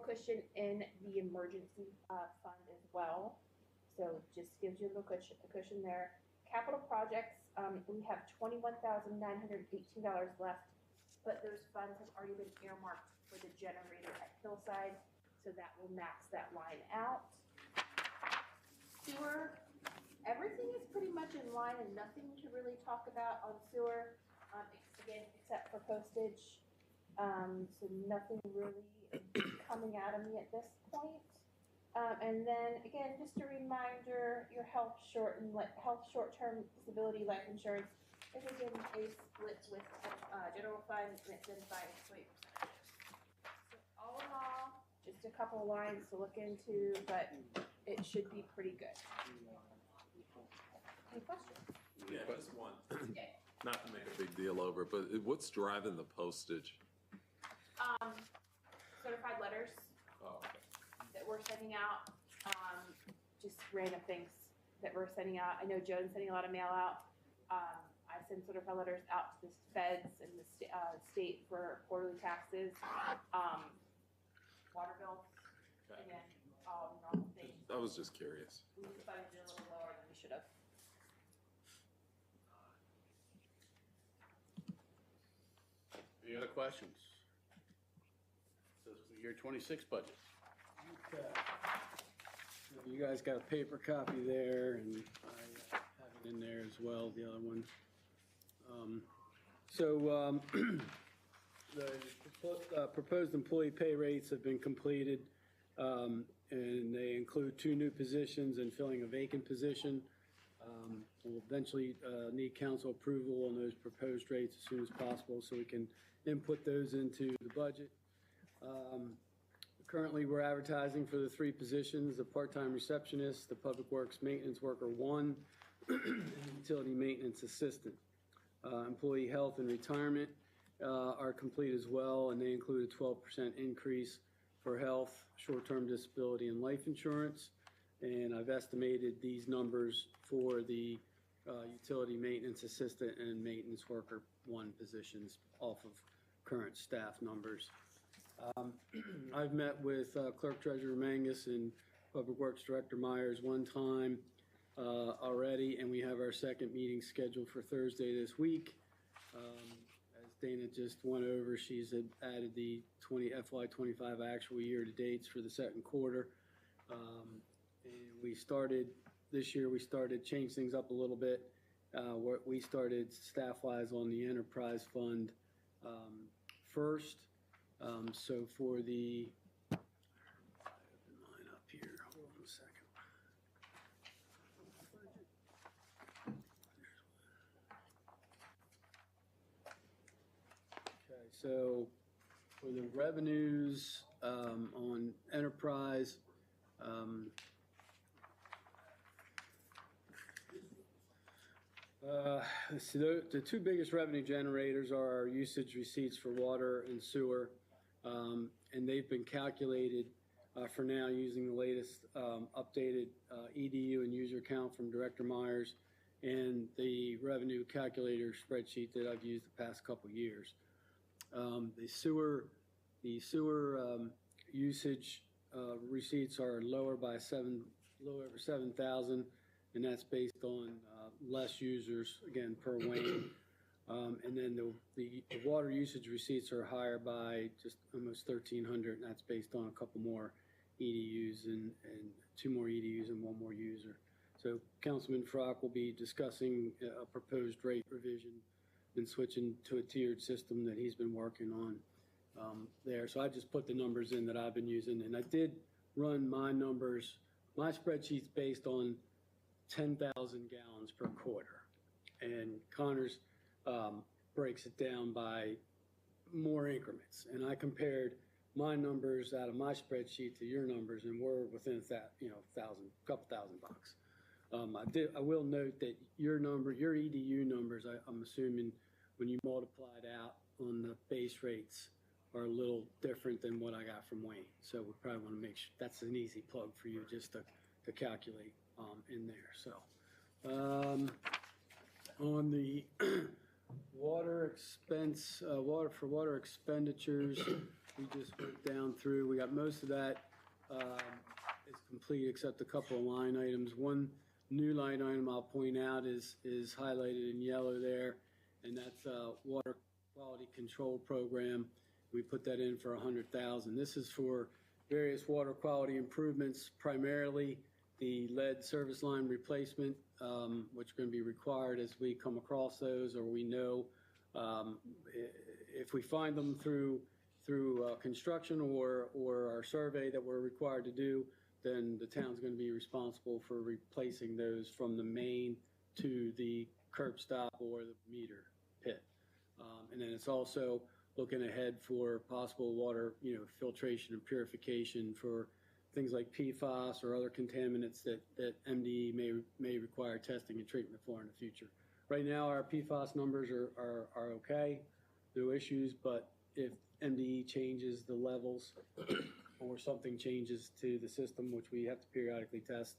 cushion in the emergency fund as well. So just gives you a little cushion there. Capital projects, we have $21,918 left, but those funds have already been earmarked for the generator at Hillside, so that will max that line out. Sewer, everything is pretty much in line and nothing to really talk about on sewer, again, except for postage. So nothing really coming out of me at this point. And then again, just a reminder, your health short-term disability life insurance is again a split with general fund, and it's in by employee percentages. So all in all, just a couple of lines to look into, but it should be pretty good. Any questions? Yeah, just one. Okay. Not to make a big deal over, but what's driving the postage? Certified letters. Oh, okay. That we're sending out, just random things that we're sending out. I know Joan's sending a lot of mail out. I send certified letters out to the feds and the state for quarterly taxes, water bills, Okay. and then all normal things. I was just curious. We decided to do a little lower than we should have. Any other questions? Fiscal year 26 budget. Okay. So you guys got a paper copy there, and I have it in there as well, the other one. The proposed employee pay rates have been completed, and they include 2 new positions and filling a vacant position. We'll eventually need council approval on those proposed rates as soon as possible so we can input those into the budget. Currently, we're advertising for the 3 positions: the part-time receptionist, the public works maintenance worker 1, and utility maintenance assistant. Employee health and retirement are complete as well, and they include a 12% increase for health, short-term disability, and life insurance. And I've estimated these numbers for the utility maintenance assistant and maintenance worker 1 positions off of current staff numbers. I've met with Clerk Treasurer Mangus and Public Works Director Myers 1 time already, and we have our second meeting scheduled for Thursday this week. As Dana just went over, she's added the FY25 actual year-to-dates for the second quarter. And this year we started change things up a little bit. We started staff-wise on the enterprise fund first. So for the, I open mine up here, hold on a second. Okay, so for the revenues on enterprise, so the 2 biggest revenue generators are our usage receipts for water and sewer. And they've been calculated for now using the latest updated EDU and user count from Director Myers and the revenue calculator spreadsheet that I've used the past couple years. The sewer usage receipts are lower by a little over 7,000, and that's based on less users, again, per Wayne. And then the water usage receipts are higher by just almost 1,300, and that's based on a couple more EDUs and 2 more EDUs and 1 more user. So Councilman Frock will be discussing a proposed rate revision and switching to a tiered system that he's been working on there. So I just put the numbers in that I've been using, and I did run my numbers. My spreadsheet's based on 10,000 gallons per quarter, and Connor's breaks it down by more increments. And I compared my numbers out of my spreadsheet to your numbers, and we're within that, couple thousand bucks. I will note that your EDU numbers, I'm assuming when you multiply it out on the base rates, are a little different than what I got from Wayne. So we probably want to make sure that's an easy plug for you just to calculate in there. So on the water expenditures, we just went down through, we got most of that is complete except a couple of line items. One new line item I'll point out is highlighted in yellow there, and that's water quality control program. We put that in for $100,000. This is for various water quality improvements, primarily the lead service line replacement, which are going to be required as we come across those, or we know if we find them through construction or our survey that we're required to do, then the town's going to be responsible for replacing those from the main to the curb stop or the meter pit. And then it's also looking ahead for possible water, filtration and purification for things like PFAS or other contaminants that MDE may require testing and treatment for in the future. Right now, our PFAS numbers are okay, no issues, but if MDE changes the levels or something changes to the system, which we have to periodically test,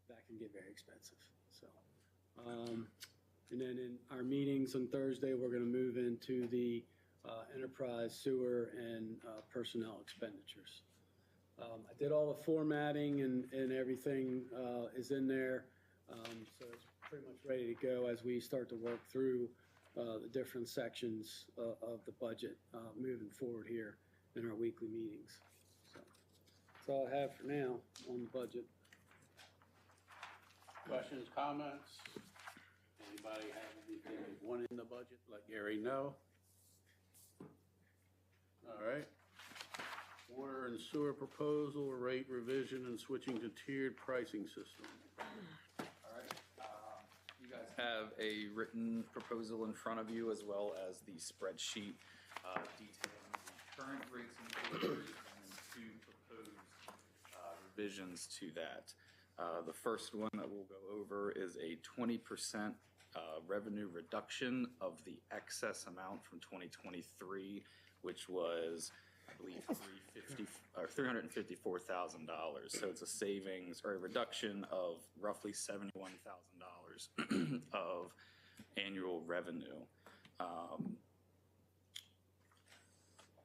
that can get very expensive. So, and then in our meetings on Thursday, we're going to move into the enterprise sewer and personnel expenditures. I did all the formatting and everything is in there, so it's pretty much ready to go as we start to work through the different sections of the budget moving forward here in our weekly meetings. So that's all I have for now on the budget. Questions, comments? Anybody have anything they want in the budget? Let Gary know. All right. Water and sewer proposal, rate revision and switching to tiered pricing system. All right. You guys have a written proposal in front of you as well as the spreadsheet detailing the current rates and and then two proposed revisions to that. The first one that we'll go over is a 20% revenue reduction of the excess amount from 2023, which was, I believe, $354,000. So it's a savings or a reduction of roughly $71,000 of annual revenue.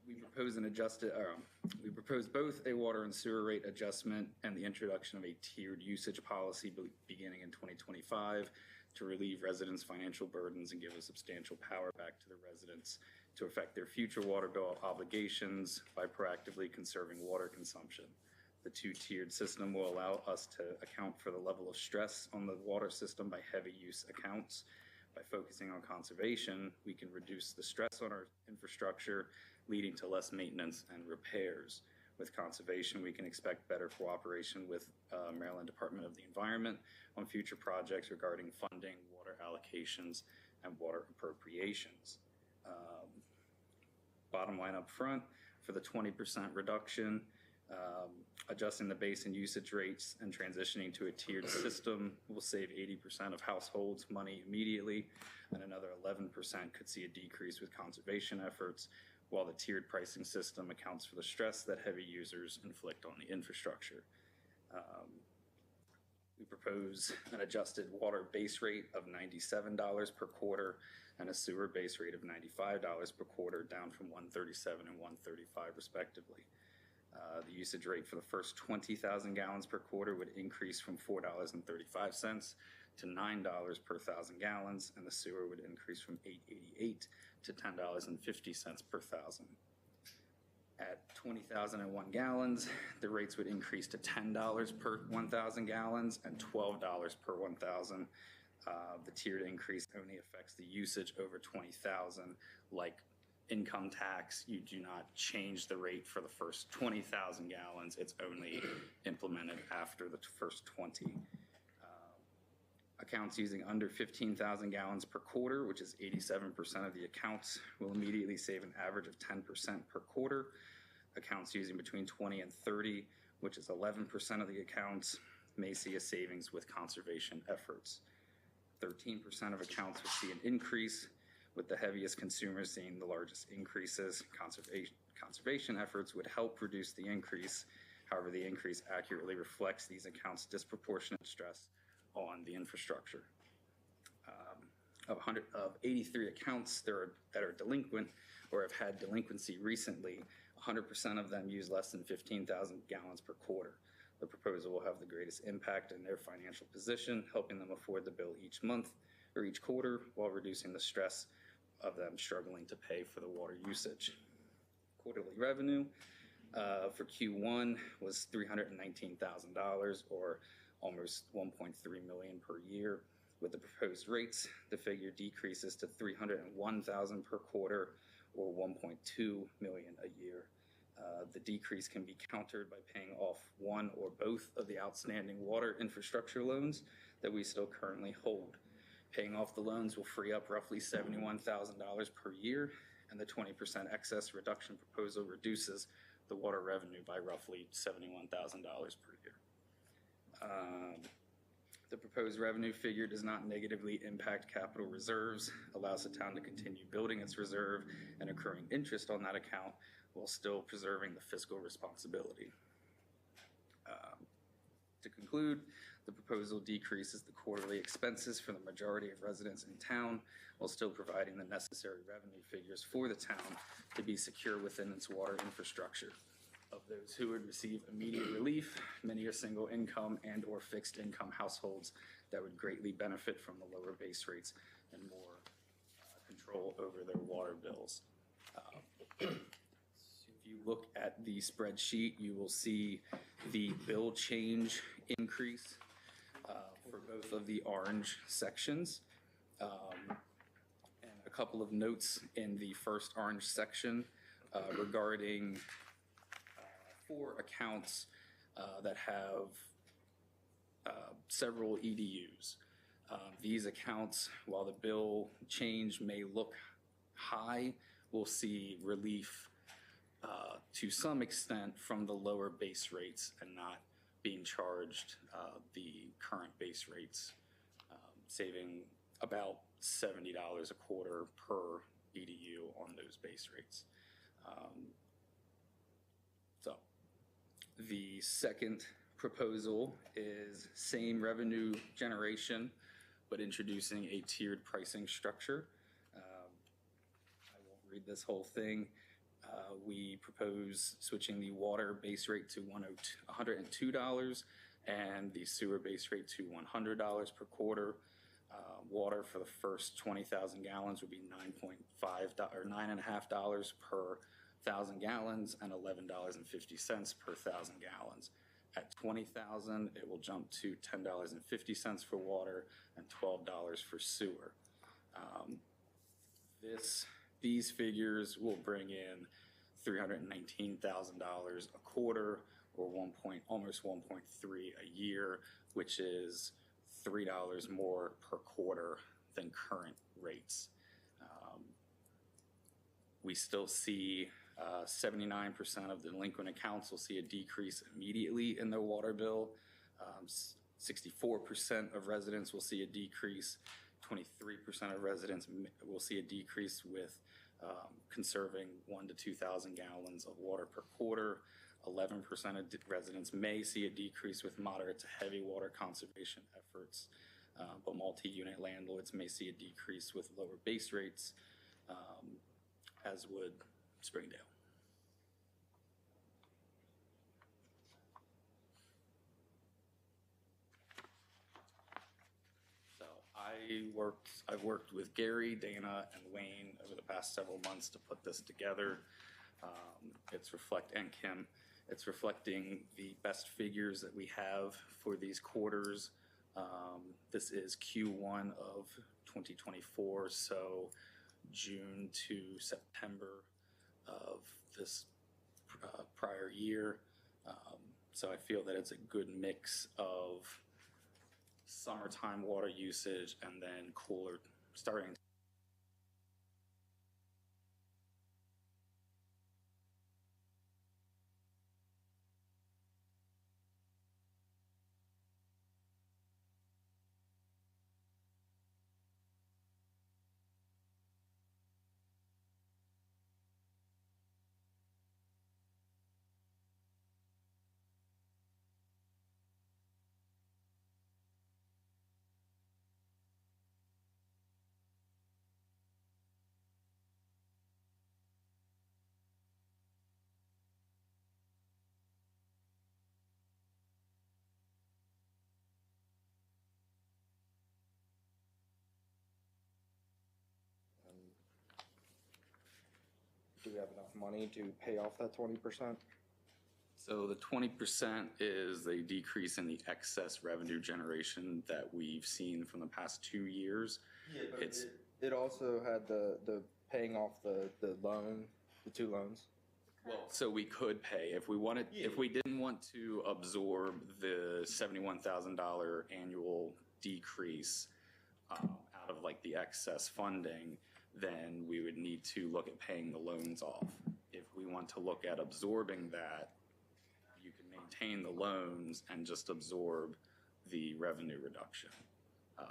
We propose both a water and sewer rate adjustment and the introduction of a tiered usage policy beginning in 2025 to relieve residents' financial burdens and give a substantial power back to the residents to affect their future water bill obligations by proactively conserving water consumption. The two-tiered system will allow us to account for the level of stress on the water system by heavy use accounts. By focusing on conservation, we can reduce the stress on our infrastructure, leading to less maintenance and repairs. With conservation, we can expect better cooperation with Maryland Department of the Environment on future projects regarding funding, water allocations, and water appropriations. Bottom line up front, for the 20% reduction, adjusting the base and usage rates and transitioning to a tiered system will save 80% of households money immediately, and another 11% could see a decrease with conservation efforts, while the tiered pricing system accounts for the stress that heavy users inflict on the infrastructure. We propose an adjusted water base rate of $97 per quarter and a sewer base rate of $95 per quarter, down from $137 and $135 respectively. The usage rate for the first 20,000 gallons per quarter would increase from $4.35 to $9 per 1,000 gallons, and the sewer would increase from $8.88 to $10.50 per 1,000. At 20,001 gallons, the rates would increase to $10 per 1,000 gallons and $12 per 1,000. The tiered increase only affects the usage over 20,000. Like income tax, you do not change the rate for the first 20,000 gallons. It's only implemented after the first 20. Accounts using under 15,000 gallons per quarter, which is 87% of the accounts, will immediately save an average of 10% per quarter. Accounts using between 20 and 30, which is 11% of the accounts, may see a savings with conservation efforts. 13% of accounts will see an increase, with the heaviest consumers seeing the largest increases. Conservation efforts would help reduce the increase. However, the increase accurately reflects these accounts' disproportionate stress on the infrastructure. Of 83 accounts that are delinquent or have had delinquency recently, 100% of them use less than 15,000 gallons per quarter. The proposal will have the greatest impact in their financial position, helping them afford the bill each month or each quarter while reducing the stress of them struggling to pay for the water usage. Quarterly revenue for Q1 was $319,000, or almost $1.3 million per year. With the proposed rates, the figure decreases to $301,000 per quarter, or $1.2 million a year. The decrease can be countered by paying off one or both of the outstanding water infrastructure loans that we still currently hold. Paying off the loans will free up roughly $71,000 per year, and the 20% excess reduction proposal reduces the water revenue by roughly $71,000 per year. The proposed revenue figure does not negatively impact capital reserves, allows the town to continue building its reserve and accruing interest on that account while still preserving the fiscal responsibility. To conclude, the proposal decreases the quarterly expenses for the majority of residents in town while still providing the necessary revenue figures for the town to be secure within its water infrastructure. Of those who would receive immediate relief, many are single income and or fixed income households that would greatly benefit from the lower base rates and more control over their water bills. If you look at the spreadsheet, you will see the bill change increase for both of the orange sections. And a couple of notes in the first orange section regarding 4 accounts that have several EDUs. These accounts, while the bill change may look high, will see relief to some extent from the lower base rates and not being charged the current base rates, saving about $70 a quarter per EDU on those base rates. So the second proposal is same revenue generation, but introducing a tiered pricing structure. I won't read this whole thing. We propose switching the water base rate to $102 and the sewer base rate to $100 per quarter. Water for the first 20,000 gallons would be $9.5 per 1,000 gallons and $11.50 per 1,000 gallons. At 20,000, it will jump to $10.50 for water and $12 for sewer. These figures will bring in $319,000 a quarter, or almost 1.3 a year, which is $3 more per quarter than current rates. We still see 79% of delinquent accounts will see a decrease immediately in their water bill. 64% of residents will see a decrease. 23% of residents will see a decrease with conserving 1,000 to 2,000 gallons of water per quarter. 11% of residents may see a decrease with moderate to heavy water conservation efforts, but multi-unit landlords may see a decrease with lower base rates, as would Springdale. So I've worked with Gary, Dana, and Wayne over the past several months to put this together. And Kim. It's reflecting the best figures that we have for these quarters. This is Q1 of 2024, so June to September of this prior year. So I feel that it's a good mix of summertime water usage and then cooler starting we have enough money to pay off that 20%? So the 20% is a decrease in the excess revenue generation that we've seen from the past 2 years. Yeah, but It's- it also had the paying off the loan, the 2 loans. Well, so we could pay if we wanted, if we didn't want to absorb the $71,000 annual decrease out of like the excess funding, then we would need to look at paying the loans off. If we want to look at absorbing that, you can maintain the loans and just absorb the revenue reduction.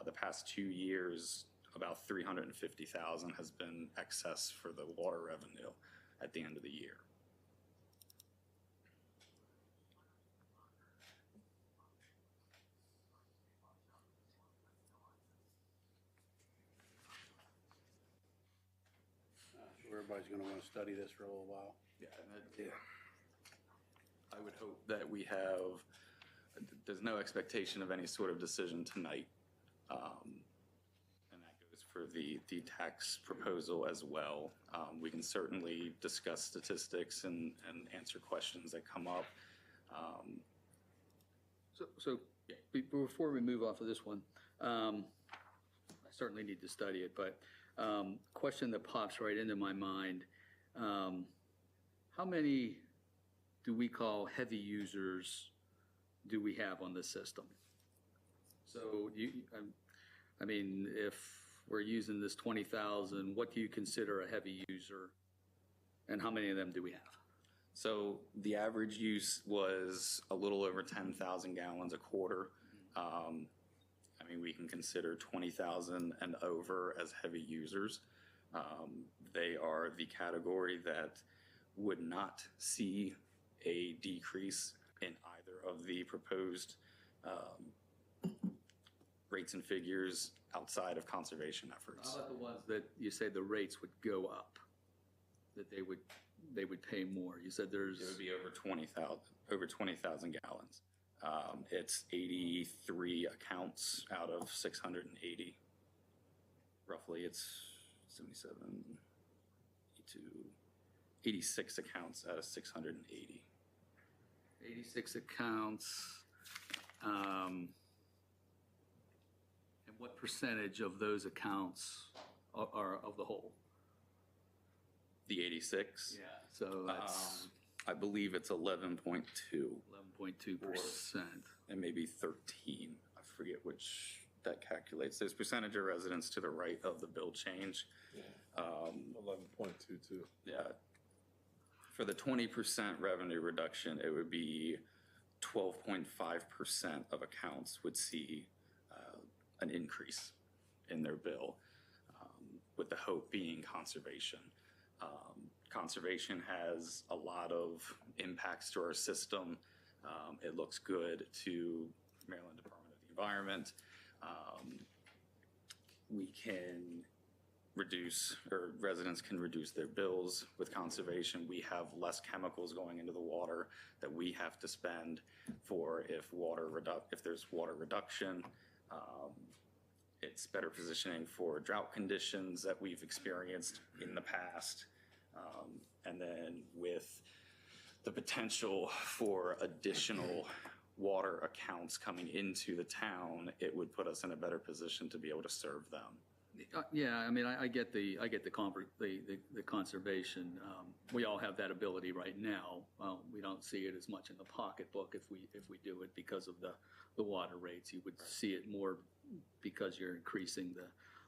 The past 2 years, about $350,000 has been excess for the water revenue at the end of the year. Sure, everybody's gonna wanna study this for a little while. I would hope that we have, there's no expectation of any sort of decision tonight. And that goes for the tax proposal as well. We can certainly discuss statistics and answer questions that come up. Before we move off of this one, I certainly need to study it, but question that pops right into my mind, how many do we call heavy users do we have on this system? So I mean, if we're using this 20,000, what do you consider a heavy user? And how many of them do we have? So the average use was a little over 10,000 gallons a quarter. I mean, we can consider 20,000 and over as heavy users. They are the category that would not see a decrease in either of the proposed rates and figures outside of conservation efforts. How about the ones that you say the rates would go up, that they would pay more? You said there's... It would be over 20,000 gallons. It's 83 accounts out of 680. Roughly, it's 77, 86 accounts out of 680. 86 accounts. And what percentage of those accounts are of the whole? The 86? Yeah. So that's I believe it's 11.2. 11.2%. And maybe 13. I forget which that calculates. There's percentage of residents to the right of the bill change. 11.22. Yeah. For the 20% revenue reduction, it would be 12.5% of accounts would see an increase in their bill, with the hope being conservation. Conservation has a lot of impacts to our system. It looks good to Maryland Department of the Environment. We can reduce, or residents can reduce their bills with conservation. We have less chemicals going into the water that we have to spend for if there's water reduction. It's better positioning for drought conditions that we've experienced in the past. And then with the potential for additional water accounts coming into the town, it would put us in a better position to be able to serve them. Yeah, I mean, I get the conservation. We all have that ability right now. Well, we don't see it as much in the pocketbook if we do it because of the water rates. You would see it more because you're increasing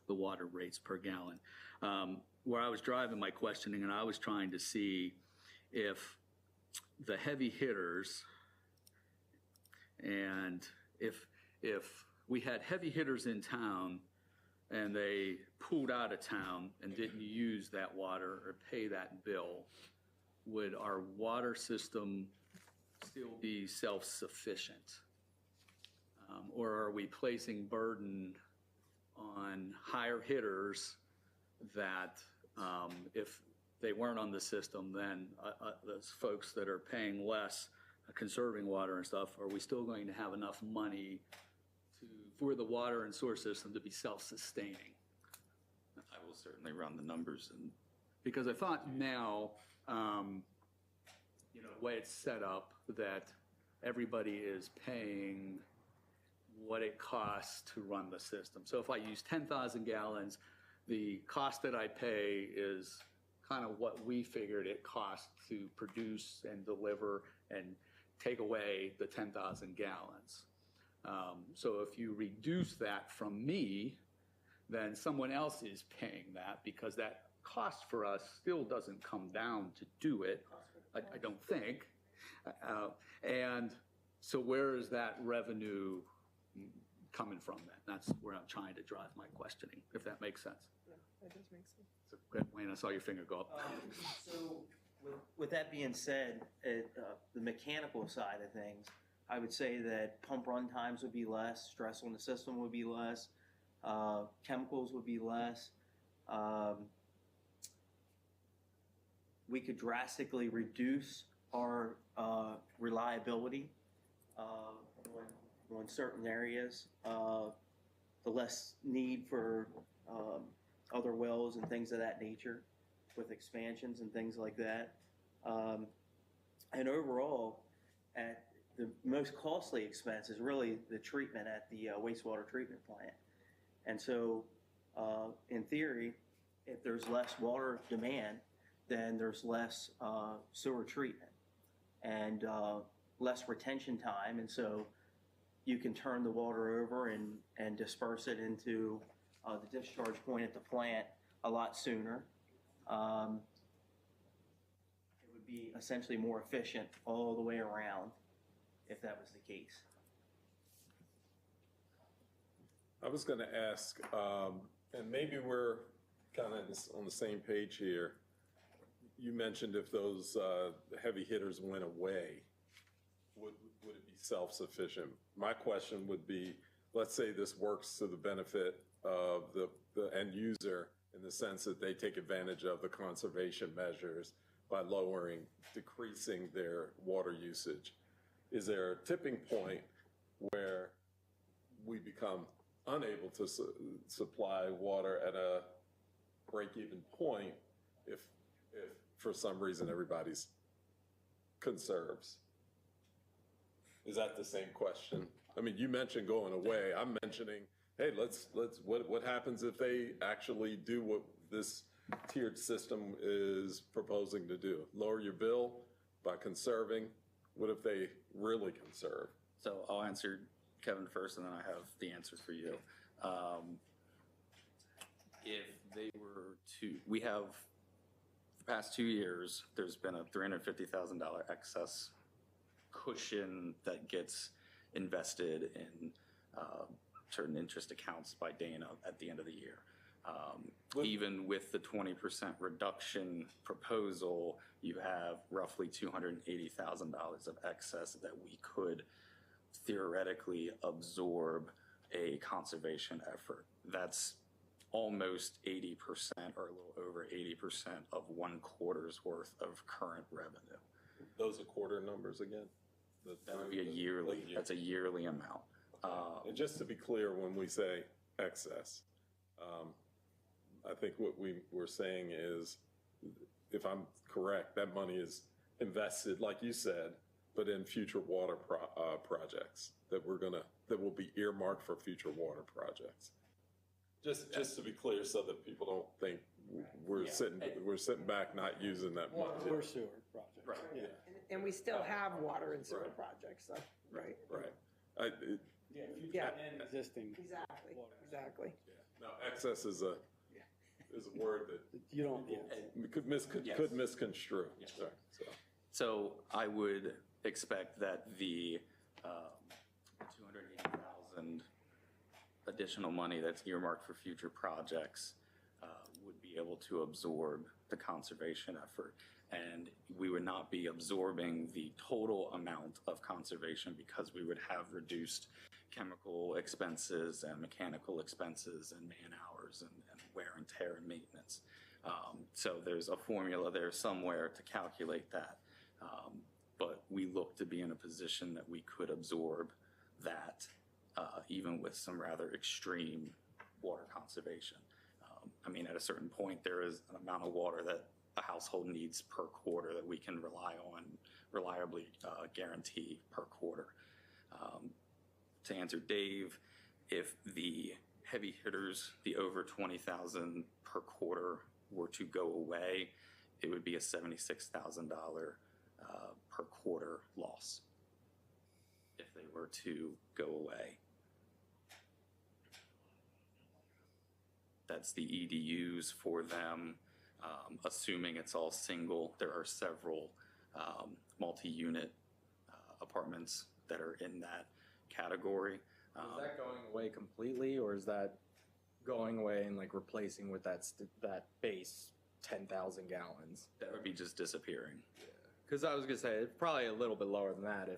the water rates per gallon. Where I was driving my questioning, and I was trying to see if the heavy hitters, and if we had heavy hitters in town and they pulled out of town and didn't use that water or pay that bill, would our water system still be self-sufficient? Or are we placing burden on higher hitters that if they weren't on the system, then those folks that are paying less, conserving water and stuff, are we still going to have enough money for the water and sewer system to be self-sustaining? I will certainly run the numbers and Because I thought now, the way it's set up, that everybody is paying what it costs to run the system. So if I use 10,000 gallons, the cost that I pay is kind of what we figured it costs to produce and deliver and take away the 10,000 gallons. So if you reduce that from me, then someone else is paying that, because that cost for us still doesn't come down to do it, I don't think. And so where is that revenue coming from then? That's where I'm trying to drive my questioning, if that makes sense. Yeah, that does make sense. So, go ahead, Wayne, I saw your finger go up. So with that being said, the mechanical side of things, I would say that pump run times would be less, stress on the system would be less, chemicals would be less. We could drastically reduce our reliability on certain areas. The less need for other wells and things of that nature with expansions and things like that. And overall, at the most costly expense is really the treatment at the wastewater treatment plant. And so, in theory, if there's less water demand, then there's less sewer treatment and less retention time. And so you can turn the water over and disperse it into the discharge point at the plant a lot sooner. It would be essentially more efficient all the way around if that was the case. I was going to ask, and maybe we're kind of on the same page here. You mentioned if those heavy hitters went away, would it be self-sufficient? My question would be, let's say this works to the benefit of the end user in the sense that they take advantage of the conservation measures by decreasing their water usage. Is there a tipping point where we become unable to supply water at a break-even point if for some reason everybody's conserves? Is that the same question? I mean, you mentioned going away. I'm mentioning, hey, what happens if they actually do what this tiered system is proposing to do? Lower your bill by conserving. What if they really conserve? So I'll answer Kevin first, and then I have the answer for you. If they were to, we have, the past 2 years, there's been a $350,000 excess cushion that gets invested in certain interest accounts by Dana at the end of the year. Even with the 20% reduction proposal, you have roughly $280,000 of excess that we could theoretically absorb a conservation effort. That's almost 80% or a little over 80% of 1 quarter's worth of current revenue. Those are quarter numbers again? That would be a yearly, that's a yearly amount. And just to be clear, when we say excess, I think what we were saying is, if I'm correct, that money is invested, like you said, but in future water projects that will be earmarked for future water projects. Just to be clear, so that people don't think we're sitting back not using that money. Or sewer project. Right. Yeah. And we still have water and sewer projects, so, right? Right. Yeah. And existing. Exactly, exactly. Now, excess is a word that You don't, could misconstrue. Yes. Sorry, So I would expect that the 280,000 additional money that's earmarked for future projects would be able to absorb the conservation effort. And we would not be absorbing the total amount of conservation because we would have reduced chemical expenses and mechanical expenses and man hours and wear and tear and maintenance. So there's a formula there somewhere to calculate that. But we look to be in a position that we could absorb that even with some rather extreme water conservation. I mean, at a certain point, there is an amount of water that a household needs per quarter that we can reliably guarantee per quarter. To answer Dave, if the heavy hitters, the over 20,000 per quarter, were to go away, it would be a $76,000 per quarter loss if they were to go away. That's the EDUs for them, assuming it's all single. There are several multi-unit apartments that are in that category. Is that going away completely, or is that going away and like replacing with that base 10,000 gallons? That would be just disappearing. Because I was gonna say it's probably a little bit lower than that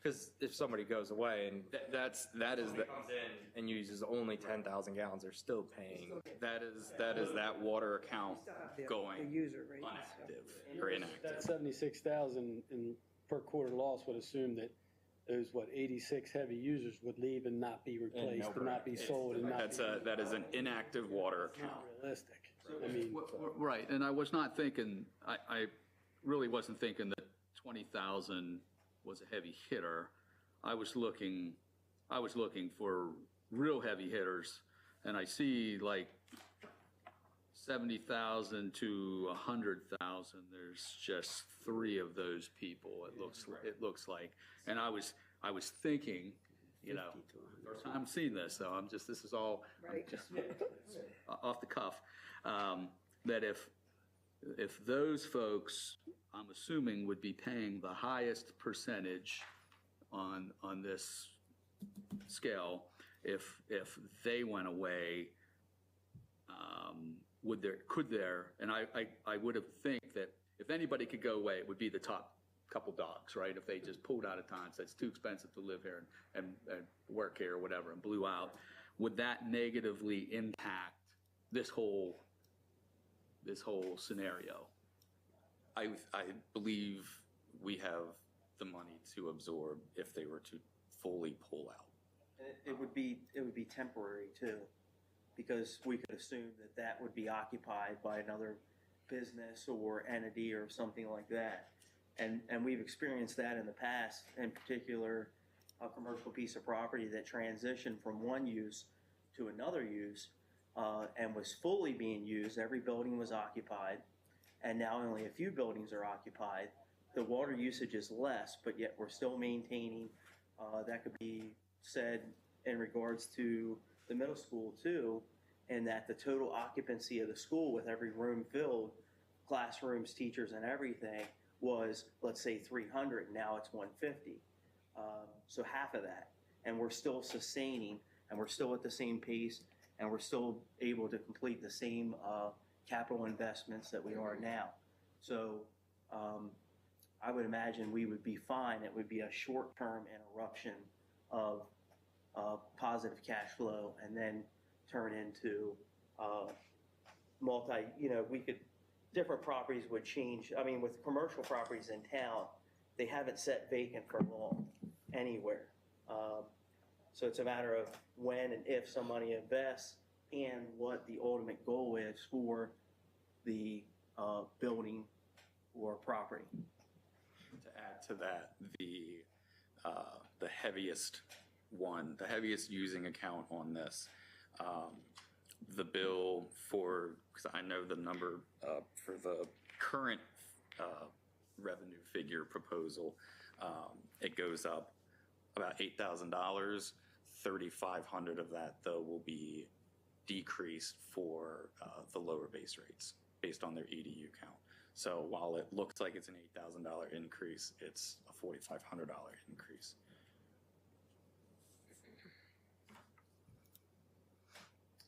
because if somebody goes away and That is comes in and uses only 10,000 gallons, they're still paying. that is that water account Still have the going user rate. inactive or That inactive. 76,000 in per quarter loss would assume that those, 86 heavy users would leave and not be replaced, and not be sold, and not be. That is an inactive water It's not account. realistic. I mean, Right, and I was not thinking, I really wasn't thinking that 20,000 was a heavy hitter. I was looking for real heavy hitters, and I see like 70,000 to 100,000. There's just 3 of those people. It looks like, and I was thinking, first time I'm seeing this, so this is all Right. just off the cuff. That if those folks, I'm assuming, would be paying the highest percentage on this scale, if they went away, could there, and I would have think that if anybody could go away, it would be the top couple dogs, right? If they just pulled out of town, said it's too expensive to live here and work here or whatever, and blew out, would that negatively impact this whole scenario? I believe we have the money to absorb if they were to fully pull out. It would be temporary too, because we could assume that would be occupied by another business or entity or something like that. And we've experienced that in the past, in particular, a commercial piece of property that transitioned from one use to another use and was fully being used. Every building was occupied, and now only a few buildings are occupied. The water usage is less, but yet we're still maintaining. That could be said in regards to the middle school too, and that the total occupancy of the school with every room filled, classrooms, teachers, and everything was, let's say, 300. Now it's 150. So half of that. And we're still sustaining, and we're still at the same pace, and we're still able to complete the same capital investments that we are now. So I would imagine we would be fine. It would be a short-term interruption of positive cash flow and then turn into different properties would change. I mean, with commercial properties in town, they haven't sat vacant for long anywhere. So it's a matter of when and if somebody invests and what the ultimate goal is for the building or property. To add to that, the heaviest using account on this, the bill for, because I know the number for the current revenue figure proposal, it goes up about $8,000. 3,500 of that, though, will be decreased for the lower base rates based on their EDU count. So while it looks like it's an $8,000 increase, it's a $4,500 increase.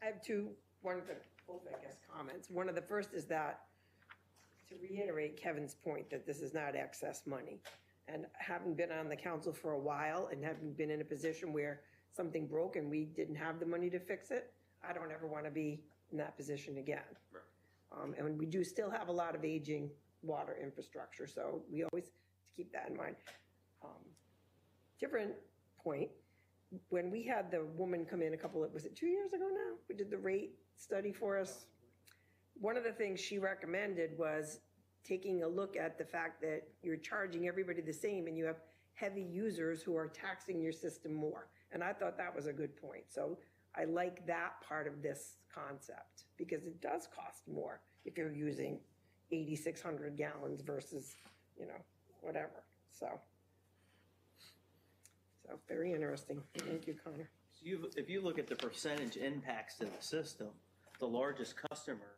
I have both, I guess, comments. One of the first is that, to reiterate Kevin's point, that this is not excess money. And having been on the council for a while and having been in a position where something broke and we didn't have the money to fix it, I don't ever want to be in that position again. Right. And we do still have a lot of aging water infrastructure, so we always keep that in mind. Different point, when we had the woman come in was it 2 years ago now? We did the rate study for us. one of the things she recommended was taking a look at the fact that you're charging everybody the same and you have heavy users who are taxing your system more. And I thought that was a good point. So I like that part of this concept because it does cost more if you're using 8,600 gallons versus, you know, whatever. So very interesting. Thank you, Connor. So if you look at the percentage impacts to the system, the largest customer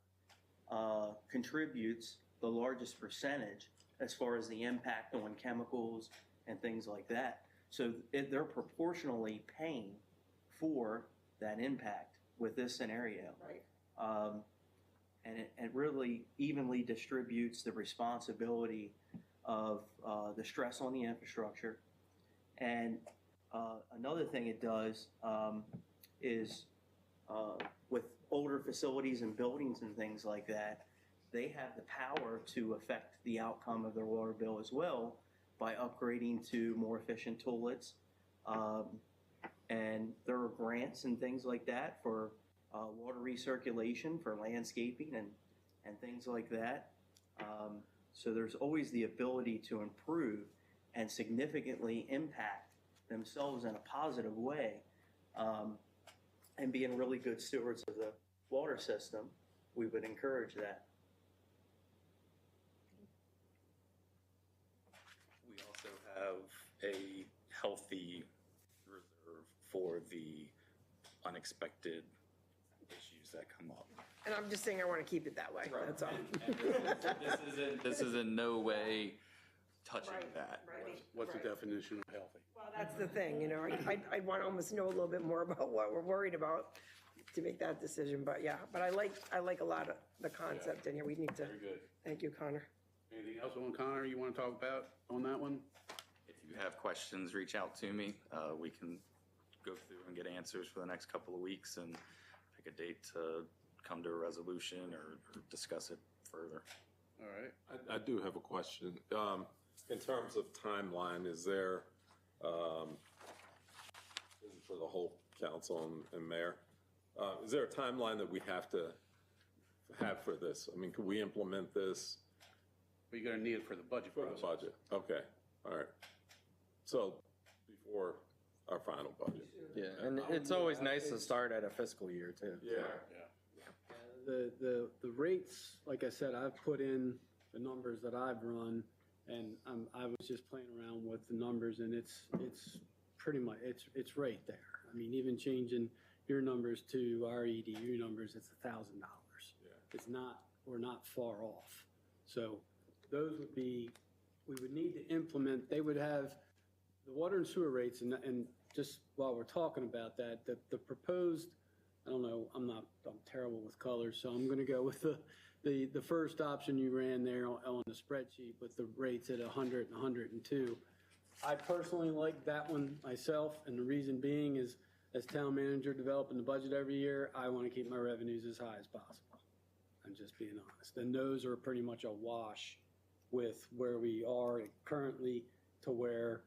contributes the largest percentage as far as the impact on chemicals and things like that. So they're proportionally paying for that impact with this scenario. Right. And it really evenly distributes the responsibility of the stress on the infrastructure. And another thing it does is with older facilities and buildings and things like that, they have the power to affect the outcome of their water bill as well by upgrading to more efficient toilets. And there are grants and things like that for water recirculation, for landscaping and things like that. So there's always the ability to improve and significantly impact themselves in a positive way, and being really good stewards of the water system. We would encourage that. We also have a healthy reserve for the unexpected issues that come up. And I'm just saying I want to keep it that way. That's all. And this is in no way touching Right, that. right, What's the right. definition of healthy? Well, that's the thing, you know, I'd want to almost know a little bit more about what we're worried about to make that decision, but yeah, but I like a lot of the concept in here. We need to, Very good. thank you, Connor. Anything else on Connor you want to talk about on that one? If you have questions, reach out to me. We can go through and get answers for the next couple of weeks and pick a date to come to a resolution or discuss it further. All right. I do have a question. In terms of timeline, is there, this is for the whole council and mayor, is there a timeline that we have to have for this? I mean, could we implement this But you're going to need it for the budget for the process. budget? Okay, all right. So before our final budget? Yeah, and it's always nice to start at a fiscal year too. Yeah. The rates, like I said, I've put in the numbers that I've run, and I was just playing around with the numbers, and it's pretty much, it's right there. I mean, even changing your numbers to our EDU numbers, it's $1,000. Yeah. It's not, we're not far off. So those would be, we would need to implement, they would have the water and sewer rates, and just while we're talking about that, the proposed, I don't know, I'm terrible with colors, so I'm gonna go with the first option you ran there on the spreadsheet with the rates at 100 and 102. I personally like that one myself, and the reason being is, as town manager developing the budget every year, I want to keep my revenues as high as possible. I'm just being honest. And those are pretty much a wash with where we are currently to where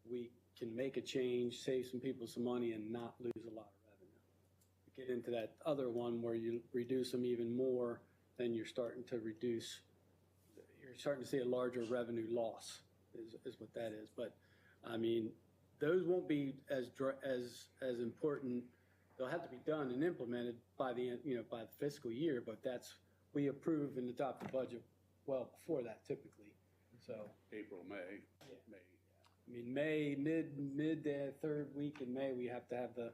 we can make a change, save some people some money, and not lose a lot of revenue. Get into that other one where you reduce them even more, then you're starting to see a larger revenue loss is what that is. But I mean, those won't be as important. They'll have to be done and implemented by the by the fiscal year, but we approve and adopt the budget well before that typically. So April, May. Yeah. May. I mean, May, mid third week in May, we have to have the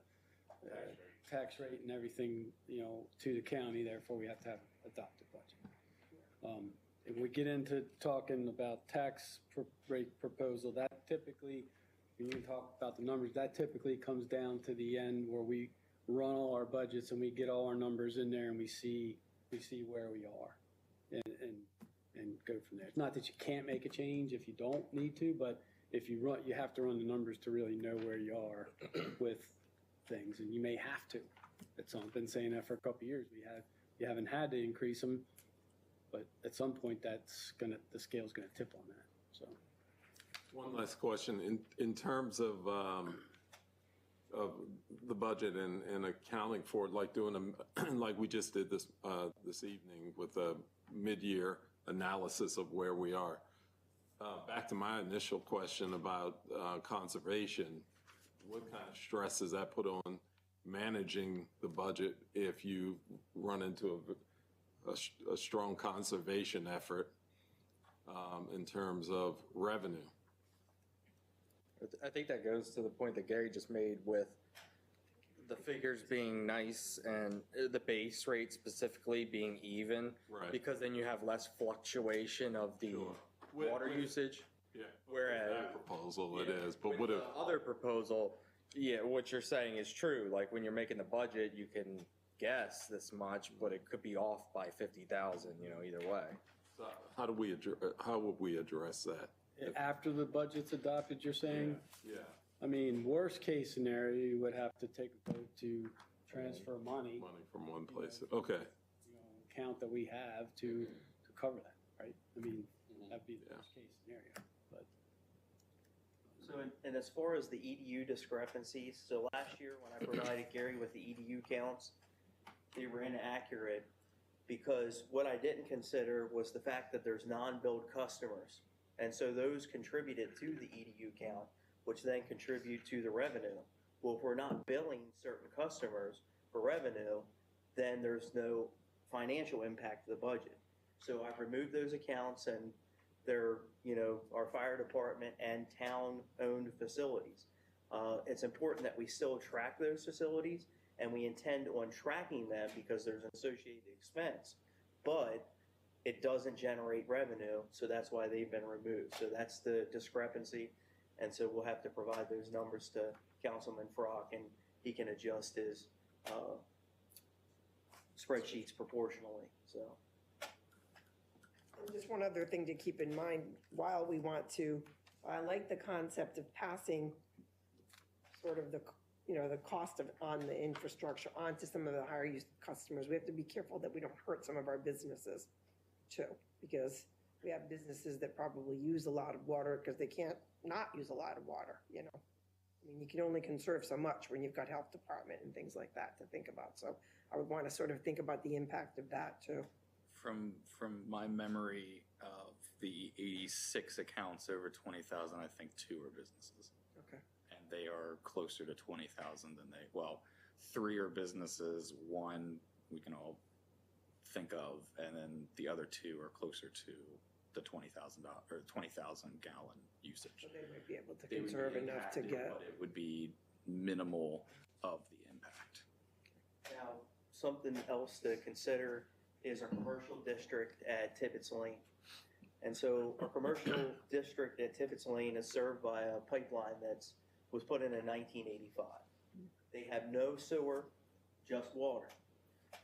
tax rate and everything, to the county. Therefore, we have to have adopted budget. If we get into talking about tax rate proposal, that typically, when you talk about the numbers, that typically comes down to the end where we run all our budgets and we get all our numbers in there and we see where we are and go from there. It's not that you can't make a change if you don't need to, but if you run, you have to run the numbers to really know where you are with things, and you may have to. I've been saying that for a couple of years. You haven't had to increase them, but at some point the scale's gonna tip on that. So One last question. In terms of of the budget and accounting for it, like doing a, like we just did this evening with a mid-year analysis of where we are. Back to my initial question about conservation, what kind of stress does that put on managing the budget if you run into a strong conservation effort in terms of revenue? I think that goes to the point that Gary just made with the figures being nice and the base rate specifically being even. Right. Because then you have less fluctuation of the Sure. water usage. Yeah. Whereas That proposal it is, but with what if, the other proposal, yeah, what you're saying is true. Like when you're making the budget, you can guess this much, but it could be off by 50,000. Either way. how would we address that? After the budget's adopted, you're saying? Yeah. I mean, worst case scenario, you would have to take a vote to transfer money, Money from one place. Okay. account that we have to cover that, right? I mean, that'd be the worst case scenario, but. So, and as far as the EDU discrepancies, so last year when I provided Gary with the EDU counts, they were inaccurate because what I didn't consider was the fact that there's non-billed customers. And so those contributed to the EDU count, which then contribute to the revenue. Well, if we're not billing certain customers for revenue, then there's no financial impact to the budget. So I've removed those accounts and they're, our fire department and town-owned facilities. It's important that we still track those facilities and we intend on tracking them because there's an associated expense. But it doesn't generate revenue, so that's why they've been removed. So that's the discrepancy, and so we'll have to provide those numbers to Councilman Frock, and he can adjust his spreadsheets proportionally. So, And just one other thing to keep in mind, while we want to, I like the concept of passing sort of the cost on the infrastructure onto some of the higher use customers. We have to be careful that we don't hurt some of our businesses too, because we have businesses that probably use a lot of water because they can't not use a lot of water, I mean, you can only conserve so much when you've got health department and things like that to think about. So I would want to sort of think about the impact of that too. From my memory of the 86 accounts over 20,000, I think 2 are businesses. Okay. And they are closer to 20,000 than 3 are businesses, 1 we can all think of, and then the other 2 are closer to the 20,000 or 20,000 gallon usage. So they might be able to They would conserve be enough to impacted, get. but it would be minimal of the impact. now, something else to consider is our commercial district at Tibbetts Lane. And so our commercial district at Tibbetts Lane is served by a pipeline was put in 1985. They have no sewer, just water.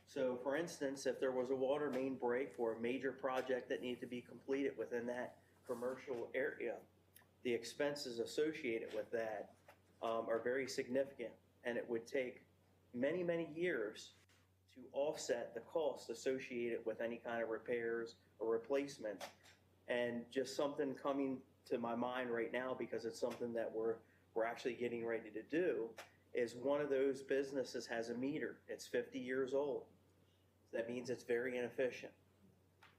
So for instance, if there was a water main break or a major project that needed to be completed within that commercial area, the expenses associated with that are very significant, and it would take many, many years to offset the cost associated with any kind of repairs or replacement. And just something coming to my mind right now, because it's something that we're actually getting ready to do, is one of those businesses has a meter. It's 50 years old. That means it's very inefficient.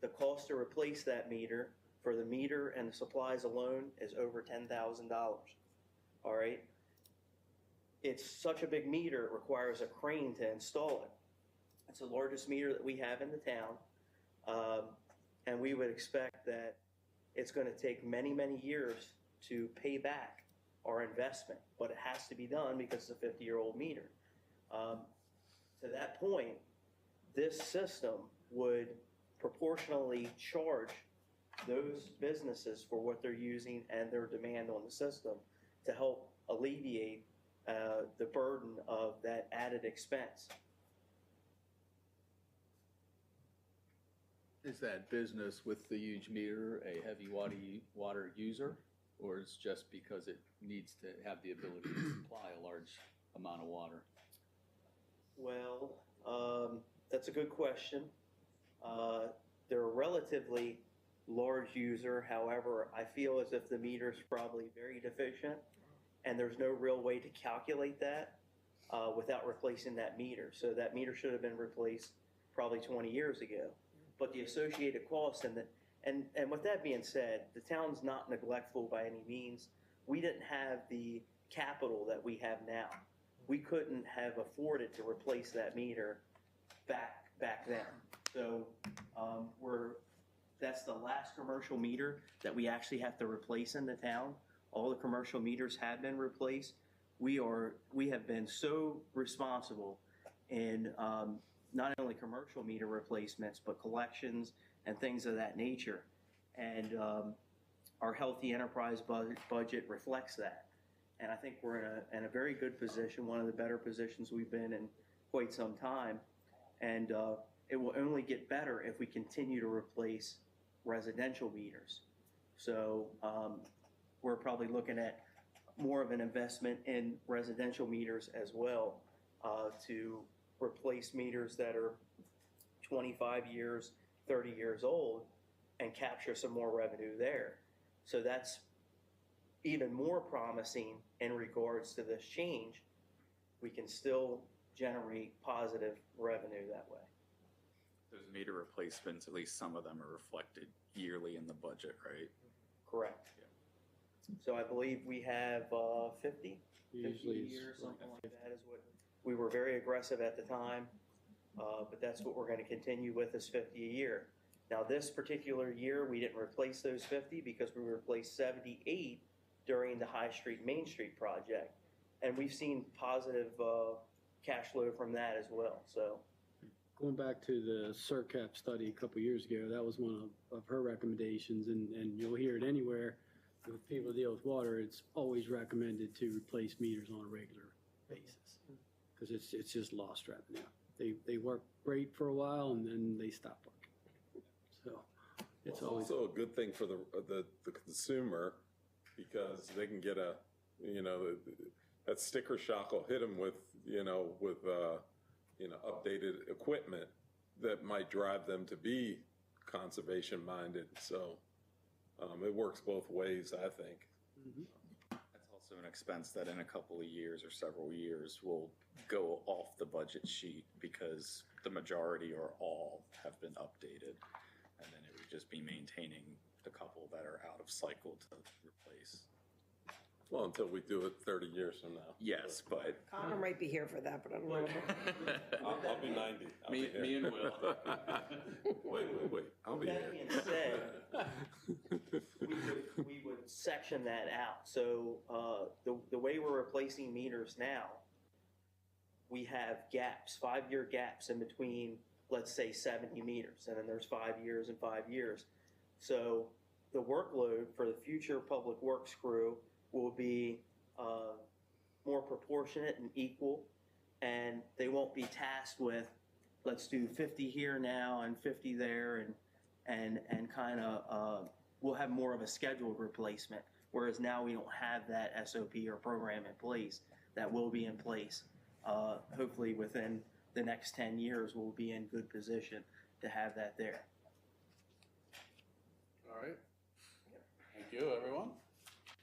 The cost to replace that meter for the meter and the supplies alone is over $10,000. All right? It's such a big meter, it requires a crane to install it. It's the largest meter that we have in the town, and we would expect that it's going to take many, many years to pay back our investment, but it has to be done because it's a 50-year-old meter. To that point, this system would proportionally charge those businesses for what they're using and their demand on the system to help alleviate the burden of that added expense. Is that business with the huge meter a heavy water user, or is just because it needs to have the ability to supply a large amount of water? Well, that's a good question. They're a relatively large user. However, I feel as if the meter's probably very deficient and there's no real way to calculate that without replacing that meter. So that meter should have been replaced probably 20 years ago. But the associated costs and with that being said, the town's not neglectful by any means. We didn't have the capital that we have now. We couldn't have afforded to replace that meter back then. So that's the last commercial meter that we actually have to replace in the town. All the commercial meters have been replaced. We have been so responsible in not only commercial meter replacements, but collections and things of that nature. And our healthy enterprise budget reflects that. And I think we're in a very good position, one of the better positions we've been in quite some time. And it will only get better if we continue to replace residential meters. So we're probably looking at more of an investment in residential meters as well to replace meters that are 25 years, 30 years old and capture some more revenue there. So that's even more promising in regards to this change. We can still generate positive revenue that way. Those meter replacements, at least some of them are reflected yearly in the budget, right? Correct. So I believe we have 50 Usually a it's year, like something like that is what, we were very aggressive at the time, but that's what we're going to continue with is 50 a year. Now this particular year, we didn't replace those 50 because we replaced 78 during the High Street, Main Street project. And we've seen positive cash flow from that as well, so. Going back to the CERCAP study a couple years ago, that was one of her recommendations, and you'll hear it anywhere. With people deal with water, it's always recommended to replace meters on a regular basis because it's just lost revenue. They work great for a while and then they stop working. So it's always also a good thing for the consumer because they can get that sticker shock will hit them with updated equipment that might drive them to be conservation minded. So it works both ways, I think. Mm-hmm. That's also an expense that in a couple of years or several years will go off the budget sheet because the majority or all have been updated. And then it would just be maintaining the couple that are out of cycle to replace. Well, until we do it 30 years from now. Yes, but Connor might be here for that, but I don't know. I'll be 90. I'll be here. me and Will. Wait. I'll be That here. being said, we would section that out. So the way we're replacing meters now, we have gaps, 5-year gaps in between, let's say 70 meters, and then there's 5 years and 5 years. So the workload for the future public works crew will be more proportionate and equal, and they won't be tasked with, let's do 50 here now and 50 there, and kind of we'll have more of a scheduled replacement, whereas now we don't have that SOP or program in place. That will be in place. Hopefully within the next 10 years, we'll be in good position to have that there. All right. Thank you, everyone.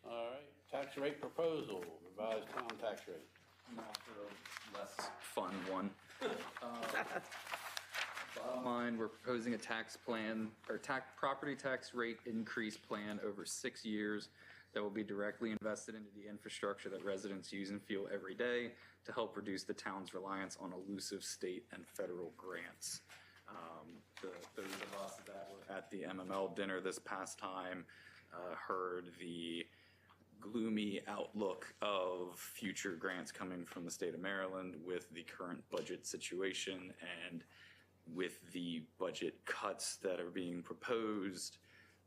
All right, tax rate proposal, revised town tax rate. Now for a less fun one. Bottom line, we're proposing a tax plan or property tax rate increase plan over 6 years that will be directly invested into the infrastructure that residents use and feel every day to help reduce the town's reliance on elusive state and federal grants. Those of us that were at the MML dinner this past time heard the gloomy outlook of future grants coming from the state of Maryland with the current budget situation and with the budget cuts that are being proposed.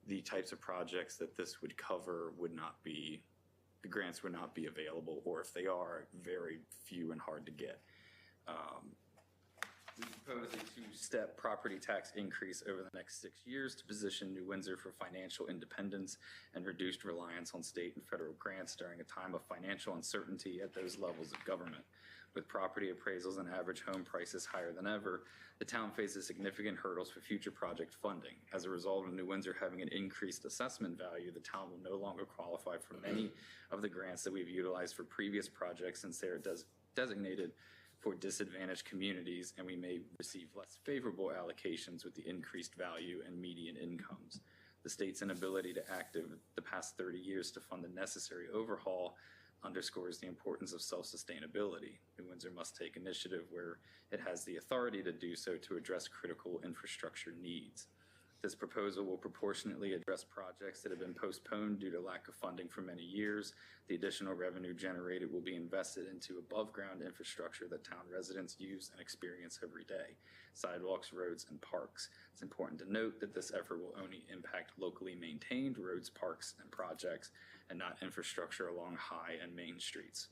The types of projects that this would cover the grants would not be available, or if they are, very few and hard to get. We propose a two-step property tax increase over the next 6 years to position New Windsor for financial independence and reduced reliance on state and federal grants during a time of financial uncertainty at those levels of government. With property appraisals and average home prices higher than ever, the town faces significant hurdles for future project funding. As a result of New Windsor having an increased assessment value, the town will no longer qualify for many of the grants that we've utilized for previous projects since they are designated for disadvantaged communities, and we may receive less favorable allocations with the increased value and median incomes. The state's inability to act over the past 30 years to fund the necessary overhaul underscores the importance of self-sustainability. New Windsor must take initiative where it has the authority to do so to address critical infrastructure needs. This proposal will proportionately address projects that have been postponed due to lack of funding for many years. The additional revenue generated will be invested into above-ground infrastructure that town residents use and experience every day: sidewalks, roads, and parks. It's important to note that this effort will only impact locally maintained roads, parks, and projects, and not infrastructure along High and Main Streets.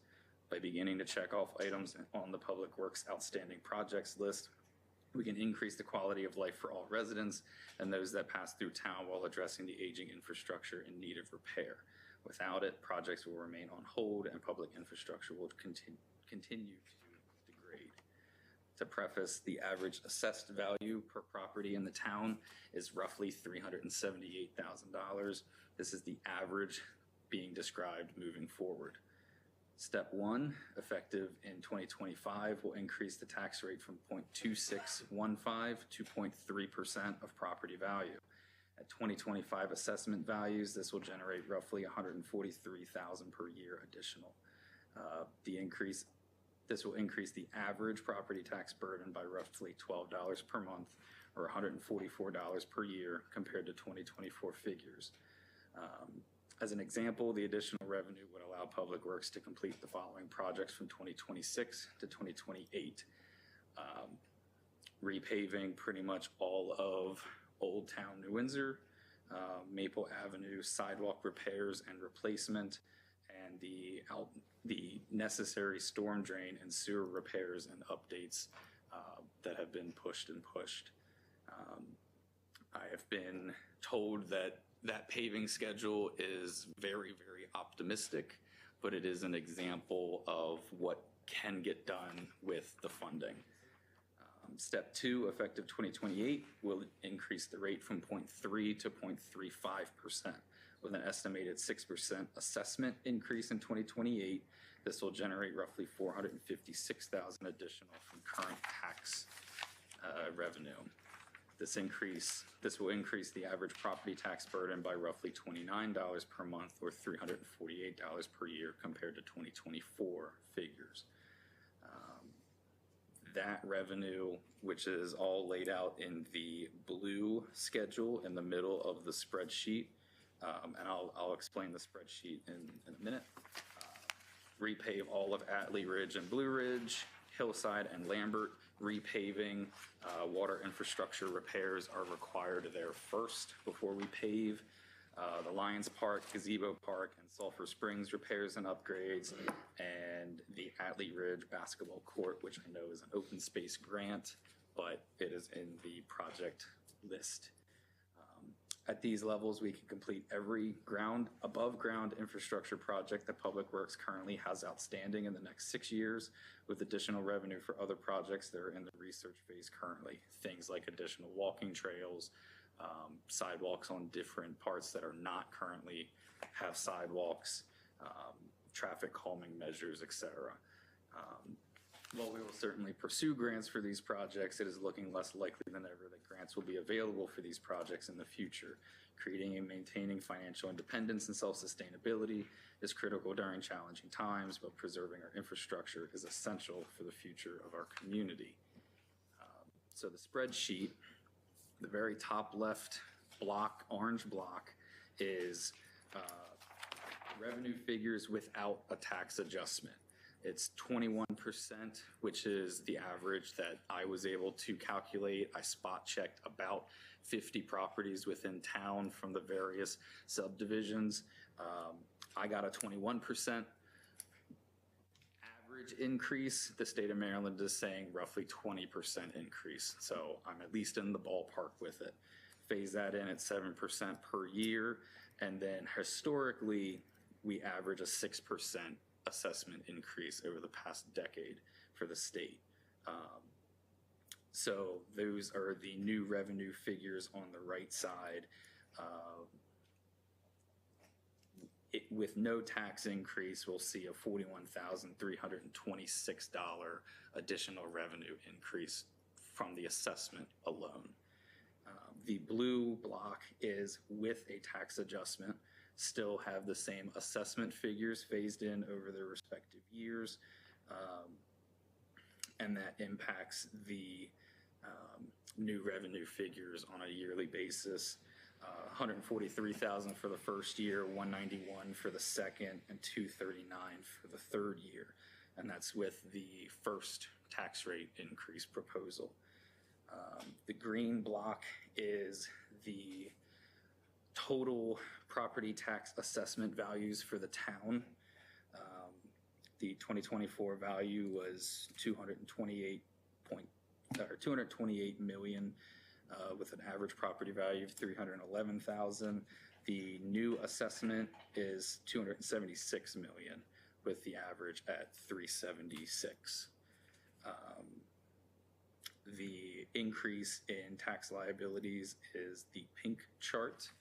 By beginning to check off items on the Public Works outstanding projects list, we can increase the quality of life for all residents and those that pass through town while addressing the aging infrastructure in need of repair. Without it, projects will remain on hold and public infrastructure will continue to degrade. To preface, the average assessed value per property in the town is roughly $378,000. This is the average being described moving forward. Step 1, effective in 2025, will increase the tax rate from 0.2615 to 0.3% of property value. At 2025 assessment values, this will generate roughly $143,000 per year additional. This will increase the average property tax burden by roughly $12 per month, or $144 per year compared to 2024 figures. As an example, the additional revenue would allow Public Works to complete the following projects from 2026 to 2028. Repaving pretty much all of Old Town New Windsor, Maple Avenue sidewalk repairs and replacement, and the necessary storm drain and sewer repairs and updates that have been pushed. I have been told that paving schedule is very, very optimistic, but it is an example of what can get done with the funding. Step 2, effective 2028, will increase the rate from 0.3 to 0.35%. With an estimated 6% assessment increase in 2028, this will generate roughly $456,000 additional from current tax revenue. This will increase the average property tax burden by roughly $29 per month, or $348 per year compared to 2024 figures. That revenue, which is all laid out in the blue schedule in the middle of the spreadsheet, and I'll explain the spreadsheet in a minute. Repave all of Atlee Ridge and Blue Ridge, Hillside and Lambert. Repaving, water infrastructure repairs are required there first before we pave. The Lions Park, Gazebo Park, and Sulphur Springs repairs and upgrades, and the Atlee Ridge basketball court, which I know is an open space grant, but it is in the project list. At these levels, we can complete every above ground infrastructure project that Public Works currently has outstanding in the next 6 years, with additional revenue for other projects that are in the research phase currently. Things like additional walking trails, sidewalks on different parts that are not currently have sidewalks, traffic calming measures, etc. While we will certainly pursue grants for these projects, it is looking less likely than ever that grants will be available for these projects in the future. Creating and maintaining financial independence and self-sustainability is critical during challenging times, but preserving our infrastructure is essential for the future of our community. So the spreadsheet, the very top left block, orange block, is revenue figures without a tax adjustment. It's 21%, which is the average that I was able to calculate. I spot checked about 50 properties within town from the various subdivisions. I got a 21% average increase, the state of Maryland is saying roughly 20% increase. So I'm at least in the ballpark with it. Phase that in at 7% per year. And then historically, we average a 6% assessment increase over the past decade for the state. So those are the new revenue figures on the right side. With no tax increase, we'll see a $41,326 additional revenue increase from the assessment alone. The blue block is with a tax adjustment, still have the same assessment figures phased in over their respective years, and that impacts the new revenue figures on a yearly basis. 143,000 for the first year, 191 for the second, and 239 for the third year. And that's with the first tax rate increase proposal. The green block is the total property tax assessment values for the town. The 2024 value was 228 million. With an average property value of 311,000. The new assessment is 276 million, with the average at 376. The increase in tax liabilities is the pink chart.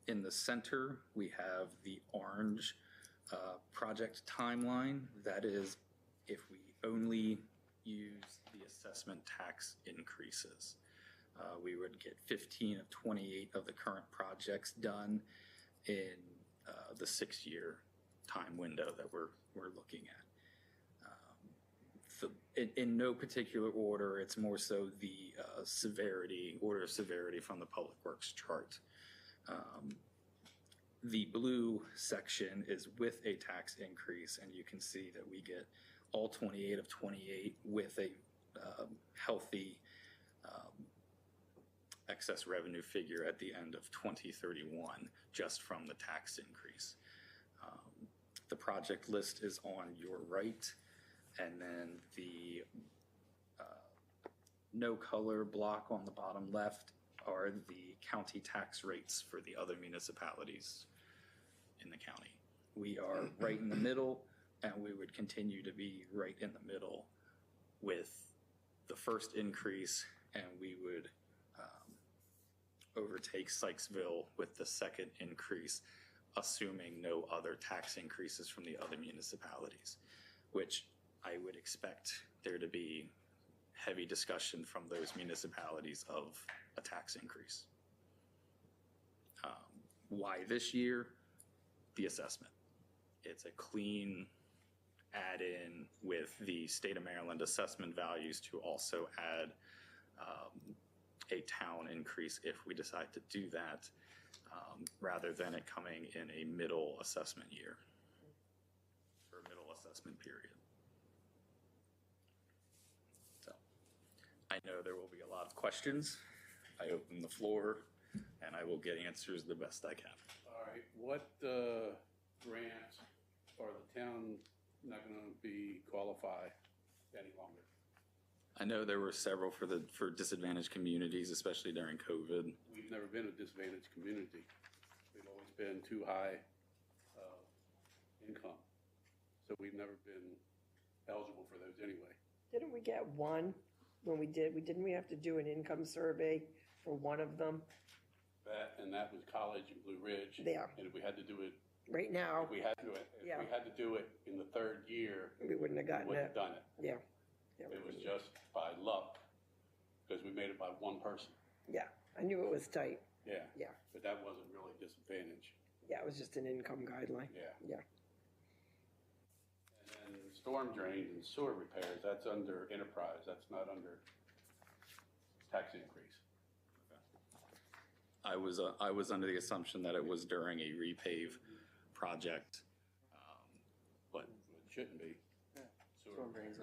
In the center, we have the orange project timeline. That is, if we only use the assessment tax increases. We would get 15 of 28 of the current projects done in the 6-year time window that we're looking at. In no particular order, it's more so the order of severity from the Public Works chart. The blue section is with a tax increase, and you can see that we get all 28 of 28 with a healthy excess revenue figure at the end of 2031 just from the tax increase. The project list is on your right, and then the no color block on the bottom left are the county tax rates for the other municipalities in the county. We are right in the middle, and we would continue to be right in the middle with the first increase, and we would overtake Sykesville with the second increase, assuming no other tax increases from the other municipalities, which I would expect there to be heavy discussion from those municipalities of a tax increase. Why this year? The assessment. It's a clean add-in with the state of Maryland assessment values to also add a town increase if we decide to do that, rather than it coming in a middle assessment year or middle assessment period. So I know there will be a lot of questions. I open the floor and I will get answers the best I can. All right, what grants are the town not going to be qualified any longer? I know there were several for disadvantaged communities, especially during COVID. We've never been a disadvantaged community. We've always been too high income. So we've never been eligible for those anyway. Didn't we get one when we didn't we have to do an income survey for one of them? That was College and Blue Ridge. Yeah. And if we had to do it Right now, if we had to do it in the third year, we wouldn't have we gotten wouldn't it. have done it. Yeah. It was just by luck, because we made it by one person. Yeah, I knew it was tight. Yeah. Yeah. But that wasn't really a disadvantage. Yeah, it was just an income guideline. Yeah. Yeah. And then storm drains and sewer repairs, that's under enterprise, that's not under tax increase. I was under the assumption that it was during a repave project, but It shouldn't be. Storm drains,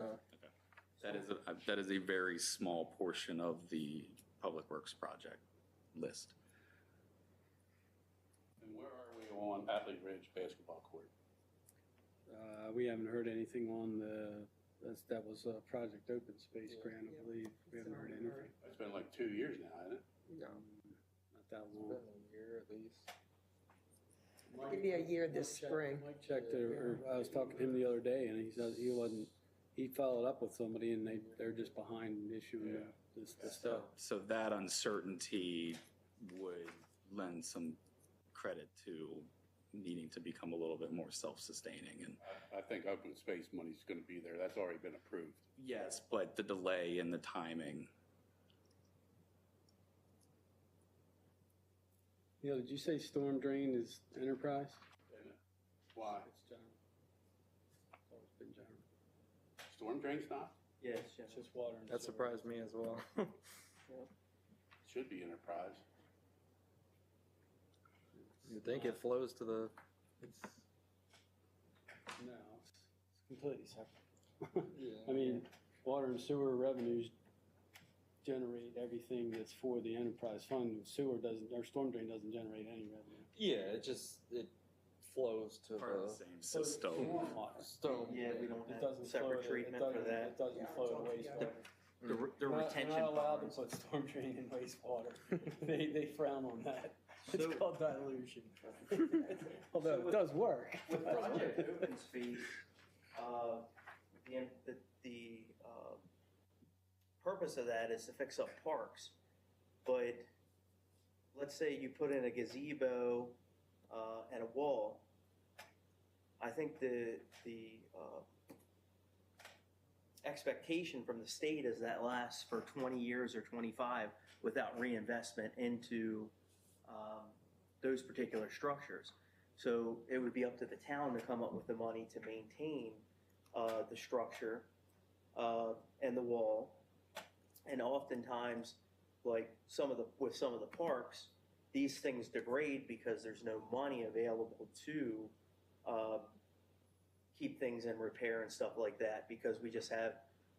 that is a very small portion of the Public Works project list. And where are we on Atlee Ridge basketball court? we haven't heard anything on that was a Project Open Space grant, I believe. We haven't heard anything. It's been like 2 years now, hasn't it? No. Not that long. Been a year at least. Give me a year this spring. Mike checked it, or I was talking to him the other day, and he said he followed up with somebody, and they're just behind issuing this stuff. So that uncertainty would lend some credit to needing to become a little bit more self-sustaining. And I think open space money's gonna be there. That's already been approved. yes, but the delay and the timing. You know, did you say storm drain is enterprise? Why? It's general. It's always been general. Storm drain's not? Yes, It's just water and That sewer. surprised me as well. Should be enterprise. You'd think it flows to the, No, it's completely separate. I mean, water and sewer revenues generate everything that's for the enterprise fund. Sewer doesn't, or storm drain doesn't generate any revenue. yeah, it flows to Part of the the same system. stone. Yeah, we don't It have doesn't flow separate to- treatment it for doesn't- that. It doesn't flow to wastewater. The We're retention not allowed to ponds. put storm drain in wastewater. They frown on that. It's So- called dilution. Although it does work. With Project Open Space, the purpose of that is to fix up parks. But let's say you put in a gazebo and a wall. I think the expectation from the state is that lasts for 20 years or 25 without reinvestment into those particular structures. So it would be up to the town to come up with the money to maintain the structure and the wall. And oftentimes, like with some of the parks, these things degrade because there's no money available to keep things in repair and stuff like that, because we just have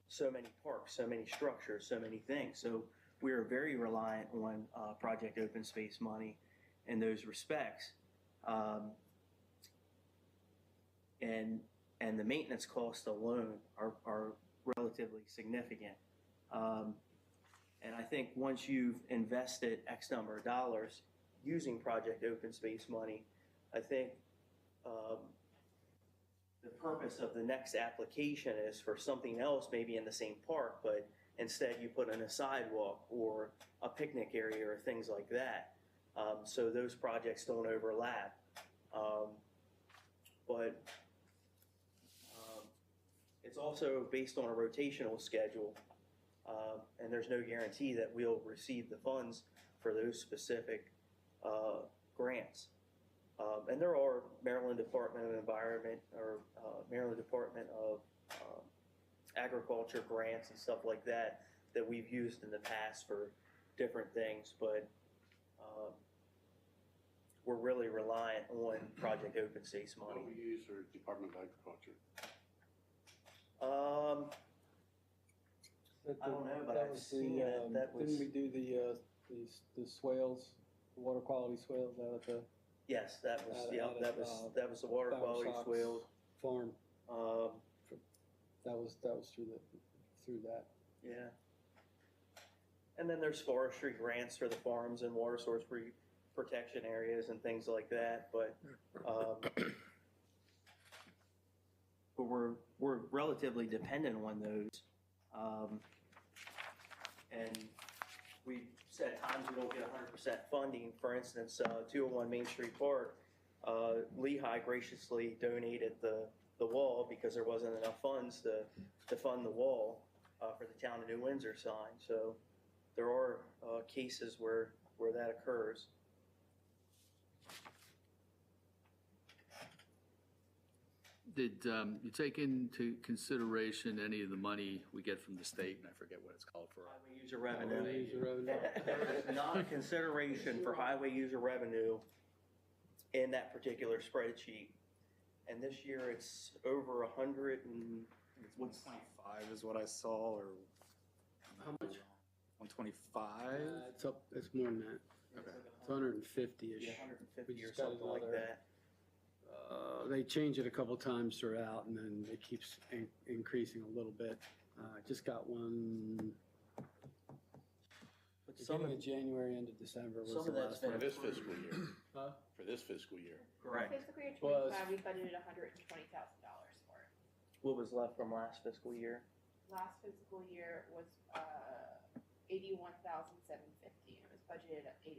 so many parks, so many structures, so many things. So we are very reliant on Project Open Space money in those respects. And the maintenance costs alone are relatively significant. And I think once you've invested X number of dollars using Project Open Space money, I think the purpose of the next application is for something else, maybe in the same park, but instead you put in a sidewalk or a picnic area or things like that. So those projects don't overlap. But it's also based on a rotational schedule, and there's no guarantee that we'll receive the funds for those specific grants. And there are Maryland Department of Environment or Maryland Department of Agriculture grants and stuff like that that we've used in the past for different things, but we're really reliant on Project Open Space What money. we use for Department of Agriculture. I don't know, but That I've was seen it. That was- Didn't we do the swales, the water quality swales out at the Yes, that was, Out- yeah, out of, that was the water Bower quality Sox swales. farm? Um, That was through that. yeah. And then there's forestry grants for the farms and water source protection areas and things like that, but we're relatively dependent on those. And we at times we don't get 100% funding. For instance, 201 Main Street Park, Lehigh graciously donated the wall because there wasn't enough funds to fund the wall for the town of New Windsor sign. So there are cases where that occurs. Did you take into consideration any of the money we get from the state, and I forget what it's called for? Highway user revenue. Highway user revenue. There is not a consideration for highway user revenue in that particular spreadsheet. And this year it's over 100 and what's 125 is what I saw, or how much? 125? It's more than that. Okay. It's 150-ish. Yeah, 150 We or just got something like another- that. They change it a couple times throughout, and then it keeps increasing a little bit. Just got one But some beginning of, of January, end of December was some the of that's last been For one. this fiscal year, Huh? for this fiscal year. correct. Fiscal year Was- 25, we budgeted $120,000 for it. What was left from last fiscal year? Last fiscal year was $81,750, and it was budgeted at $100,000.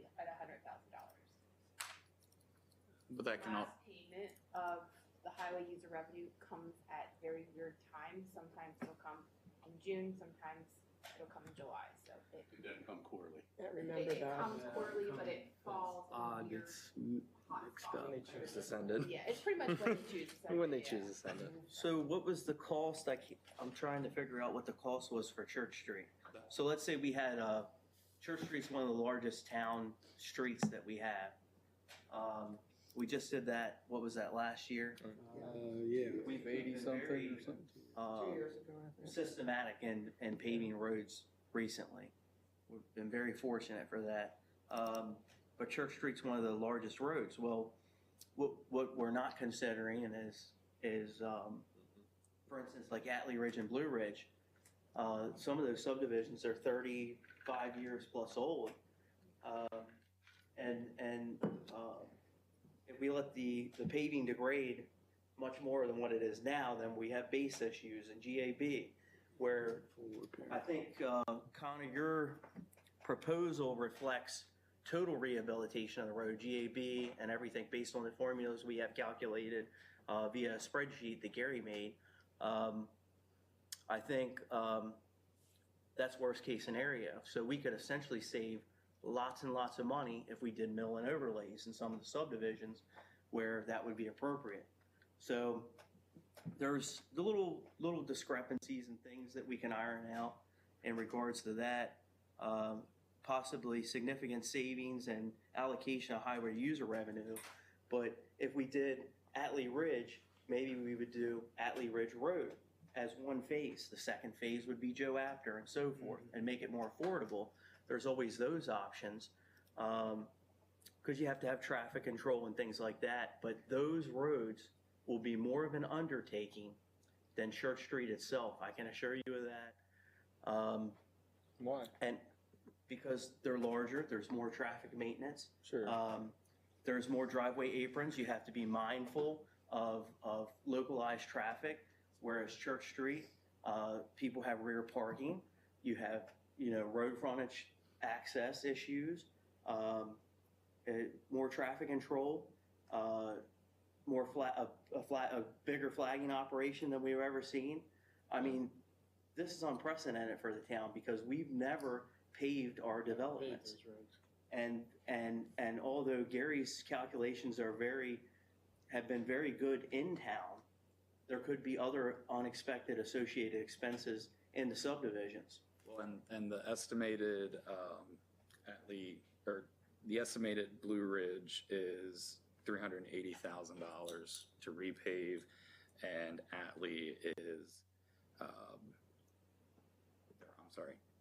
But that can all, Last payment of the highway user revenue comes at very weird times. Sometimes it'll come in June, sometimes it'll come in July, so it, It doesn't come quarterly. I remember it that. comes quarterly, but it falls in Odd, weird it's hot mixed spots. up. When they choose to send it. Yeah, it's pretty much when they choose to send When it, they yeah. choose to send it. So what was the cost? I'm trying to figure out what the cost was for Church Street. So let's say we had, Church Street's one of the largest town streets that we have. We just did that, what was that, last year? Yeah. We've 80 been something very, or something. 2 years ago, I think. systematic in paving roads recently. We've been very fortunate for that. But Church Street's one of the largest roads. Well, what we're not considering is for instance, like Atlee Ridge and Blue Ridge, some of those subdivisions are 35 years plus old. If we let the paving degrade much more than what it is now, then we have base issues and GAB, where I think, Connor, your proposal reflects total rehabilitation of the road, GAB and everything based on the formulas we have calculated via a spreadsheet that Gary made. I think that's worst case scenario. So we could essentially save lots and lots of money if we did mill and overlays in some of the subdivisions where that would be appropriate. So there's the little discrepancies and things that we can iron out in regards to that. Possibly significant savings and allocation of highway user revenue. But if we did Atlee Ridge, maybe we would do Atlee Ridge Road as one phase. The second phase would be Joe After and so forth, and make it more affordable. There's always those options because you have to have traffic control and things like that. But those roads will be more of an undertaking than Church Street itself. I can assure you of that. Why? And because they're larger, there's more traffic maintenance. Sure. There's more driveway aprons. You have to be mindful of localized traffic. Whereas Church Street, people have rear parking. You have, road frontage access issues, more traffic control, a bigger flagging operation than we've ever seen. I mean, this is unprecedented for the town because we've never paved our developments. And although Gary's calculations have been very good in town, there could be other unexpected associated expenses in the subdivisions. well, and the estimated, the estimated Blue Ridge is $380,000 to repave, and Atlee is,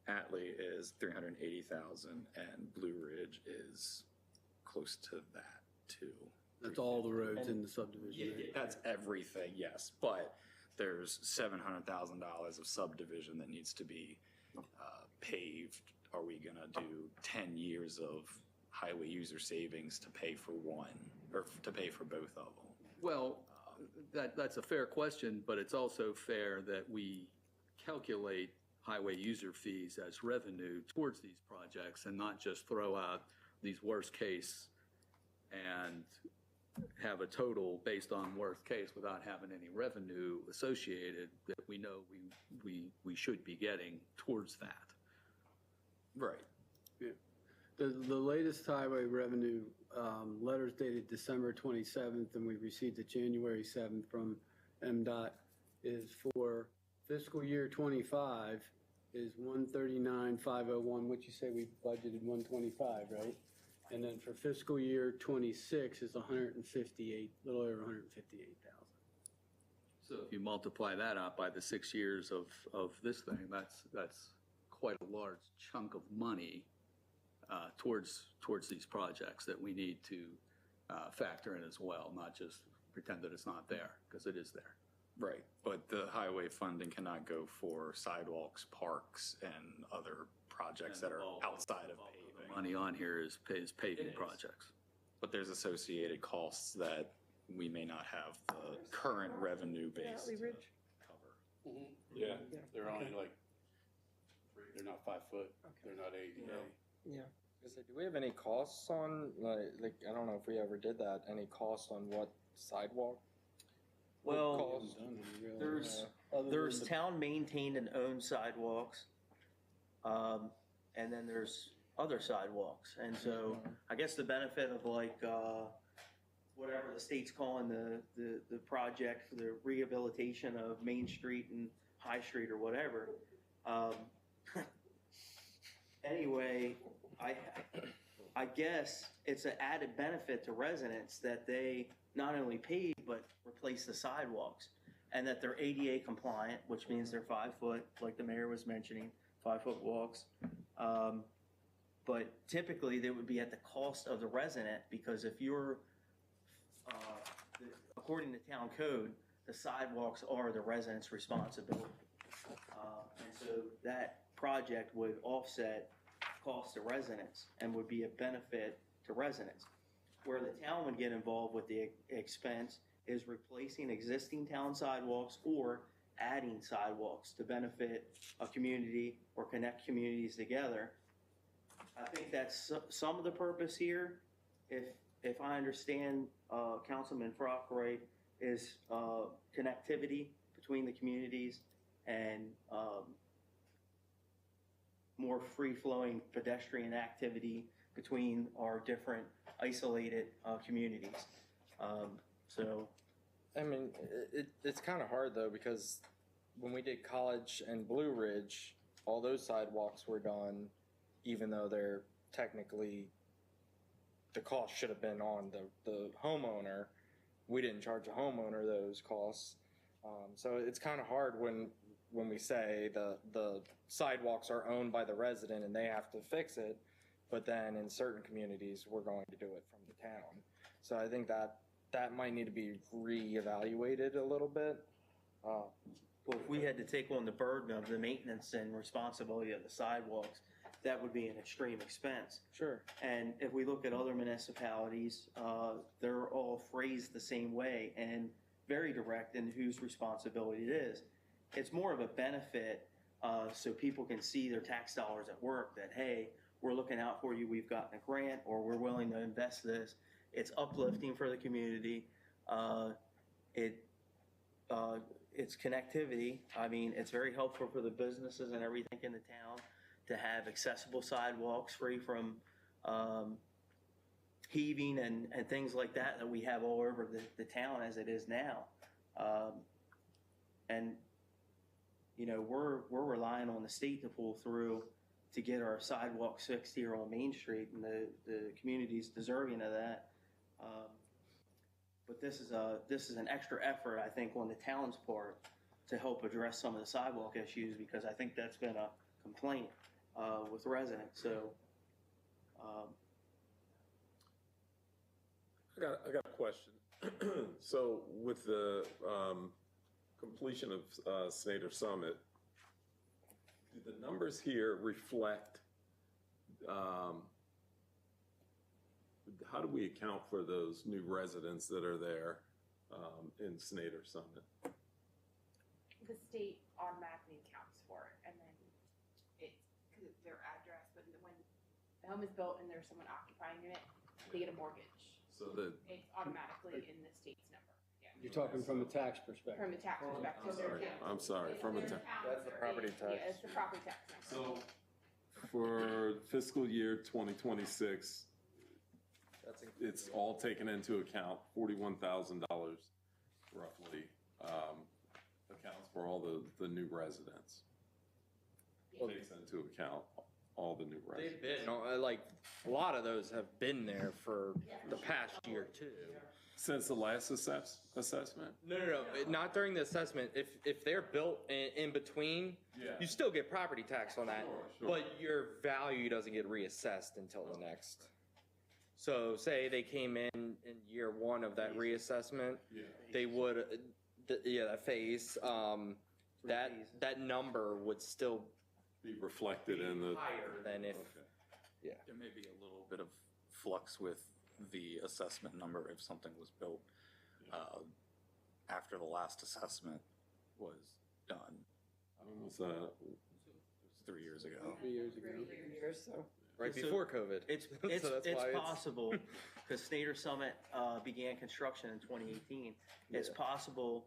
Atlee is $380,000, and Blue Ridge is close to that too. That's all the roads in the subdivision. right? That's everything, yes, but there's $700,000 of subdivision that needs to be paved. Are we gonna do 10 years of highway user savings to pay for one, or to pay for both of them? Well, that's a fair question, but it's also fair that we calculate highway user fees as revenue towards these projects and not just throw out these worst case and have a total based on worst case without having any revenue associated that we know we should be getting towards that. Right. The latest highway revenue, letters dated December 27th, and we received it January 7th from MDOT, is for fiscal year 25 is 139,501, which you say we budgeted 125, right? And then for fiscal year 26 is 158, a little over 158,000. So if you multiply that out by the 6 years of this thing, that's quite a large chunk of money towards these projects that we need to factor in as well, not just pretend that it's not there, because it is there. Right, but the highway funding cannot go for sidewalks, parks, and other projects that are outside of paving. Money on here is paving It is. projects. But there's associated costs that we may not have the current revenue base Valley to Ridge? cover. Yeah. They're only like, they're not 5 foot, they're not ADA. Yeah. Do we have any costs on, like, I don't know if we ever did that, any costs on what sidewalk? Well, costs? there's town maintained and owned sidewalks. And then there's other sidewalks. And so I guess the benefit of like, whatever the state's calling the project for the rehabilitation of Main Street and High Street or whatever. Anyway, I guess it's an added benefit to residents that they not only pave but replace the sidewalks, and that they're ADA compliant, which means they're 5 foot, like the mayor was mentioning, 5 foot walks. But typically they would be at the cost of the resident, because if you're, according to town code, the sidewalks are the resident's responsibility. And so that project would offset cost to residents and would be a benefit to residents. Where the town would get involved with the expense is replacing existing town sidewalks or adding sidewalks to benefit a community or connect communities together. I think that's some of the purpose here. If I understand Councilman Frock right, is connectivity between the communities and more free-flowing pedestrian activity between our different isolated communities. So, I mean, it's kind of hard though, because when we did College and Blue Ridge, all those sidewalks were done, even though they're technically, the cost should have been on the homeowner. We didn't charge the homeowner those costs. So it's kind of hard when we say the sidewalks are owned by the resident and they have to fix it, but then in certain communities, we're going to do it from the town. So I think that might need to be reevaluated a little bit. well, if we had to take on the burden of the maintenance and responsibility of the sidewalks, that would be an extreme expense. Sure. And if we look at other municipalities, they're all phrased the same way and very direct in whose responsibility it is. It's more of a benefit so people can see their tax dollars at work, that, hey, we're looking out for you, we've gotten a grant, or we're willing to invest this. It's uplifting for the community. It's connectivity. I mean, it's very helpful for the businesses and everything in the town to have accessible sidewalks free from heaving and things like that we have all over the town as it is now. And, you know, we're relying on the state to pull through to get our sidewalks fixed here on Main Street, and the community's deserving of that. But this is an extra effort, I think, on the town's part to help address some of the sidewalk issues, because I think that's been a complaint with residents. So, I got a question. So with the completion of Snyder Summit, do the numbers here reflect, how do we account for those new residents that are there in Snyder Summit? The state automatically accounts for it, and then it's, because it's their address, but when the home is built and there's someone occupying it, they get a mortgage. So It's automatically in the state's number, yeah. You're talking from a tax perspective. From a tax perspective. I'm sorry, from a tax. That's the property tax. Yeah, it's the property tax number. So for fiscal year 2026, it's all taken into account, $41,000 roughly, accounts for all the new residents. Takes into account all the new residents. They've been, like, a lot of those have been there for the past year too. Since the last assessment? No, not during the assessment. If they're built in between, Yeah. you still get property tax on that, Sure. but your value doesn't get reassessed until the next. So say they came in year one of that reassessment, Yeah. they would, that phase, that number would still Be reflected in the. higher than if, Okay. There may be a little bit of flux with the assessment number if something was built after the last assessment was done. When was that? It was 3 years ago. 3 years ago. 3 years, so. right So before COVID. It's So that's why it's- possible, because Snyder Summit began construction in 2018. It's Yeah. possible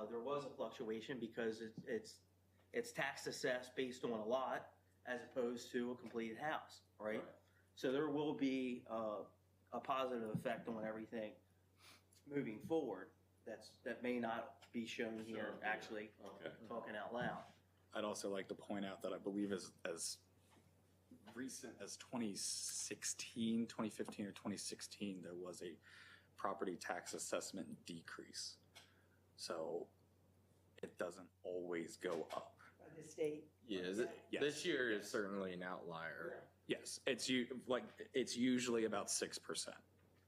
there was a fluctuation because it's tax assessed based on a lot as opposed to a completed house, right? So there will be a positive effect on everything moving forward. That may not be shown here, Sure. actually Okay. talking out loud. I'd also like to point out that I believe as recent as 2016, 2015 or 2016, there was a property tax assessment decrease. So it doesn't always go up. By the state. Yeah, Yes. this year is certainly an outlier. Yes, it's usually about 6%.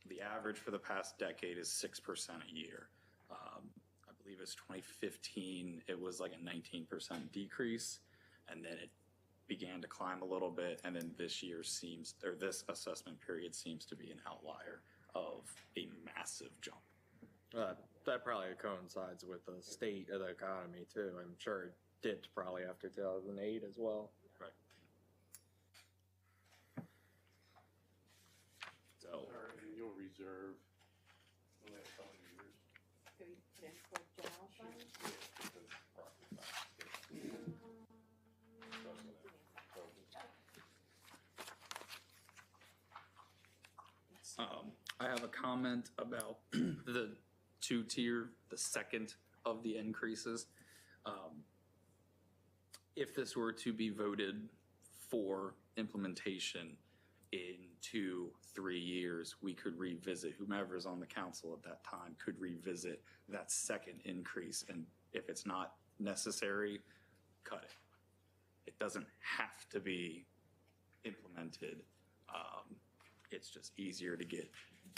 The average for the past decade is 6% a year. I believe it's 2015, it was like a 19% decrease, and then it began to climb a little bit, and then this assessment period seems to be an outlier of a massive jump. That probably coincides with the state of the economy too. I'm sure it did probably after 2008 as well. Right. So, And you'll reserve the last couple of years. So we put in for general fund? I have a comment about the two-tier, the second of the increases. If this were to be voted for implementation in 2-3 years, we could revisit, whomever's on the council at that time could revisit that second increase. And if it's not necessary, cut it. It doesn't have to be implemented. It's just easier to get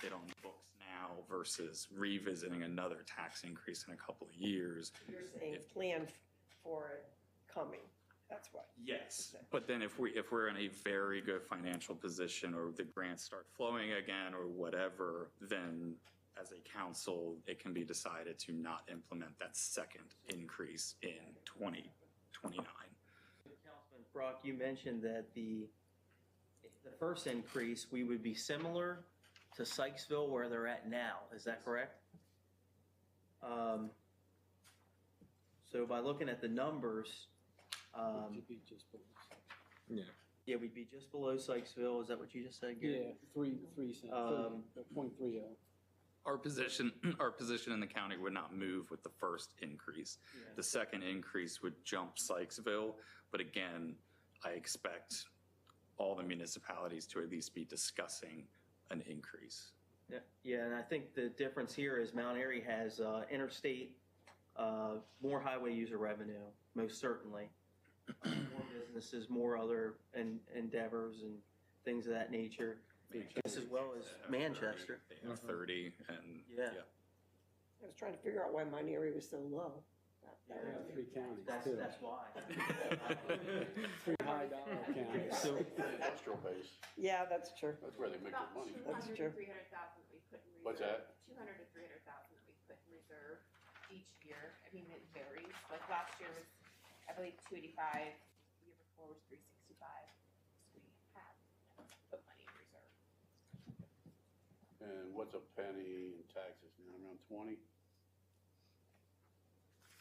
it on the books now versus revisiting another tax increase in a couple of years. You're saying plan for it coming, that's what. Yes, but then if we're in a very good financial position or the grants start flowing again or whatever, then as a council, it can be decided to not implement that second increase in 2029. Councilman Brock, you mentioned that the first increase, we would be similar to Sykesville where they're at now. Is that correct? So by looking at the numbers, Should be just below. yeah, we'd be just below Sykesville. Is that what you just said, Gary? Yeah, 3 cents, 0.30. Our position in the county would not move with the first increase. Yeah. The second increase would jump Sykesville, but again, I expect all the municipalities to at least be discussing an increase. Yeah, and I think the difference here is Mount Airy has interstate, more highway user revenue, most certainly. More businesses, more other endeavors and things of that nature, just as well as Manchester. They have 30 and, Yeah. I was trying to figure out why my area was so low. That Yeah, was- 3 counties That's too. why. 3 high dollar counties. So, Industrial base, Yeah, that's true. that's where they make their About money. That's 200 true. to 300,000 that we put in reserve. What's that? 200 to 300,000 that we put in reserve each year. I mean, it varies. Like last year was, I believe, 285. The year before was 365. So we have put money in reserve. And what's a penny in taxes now, around 20?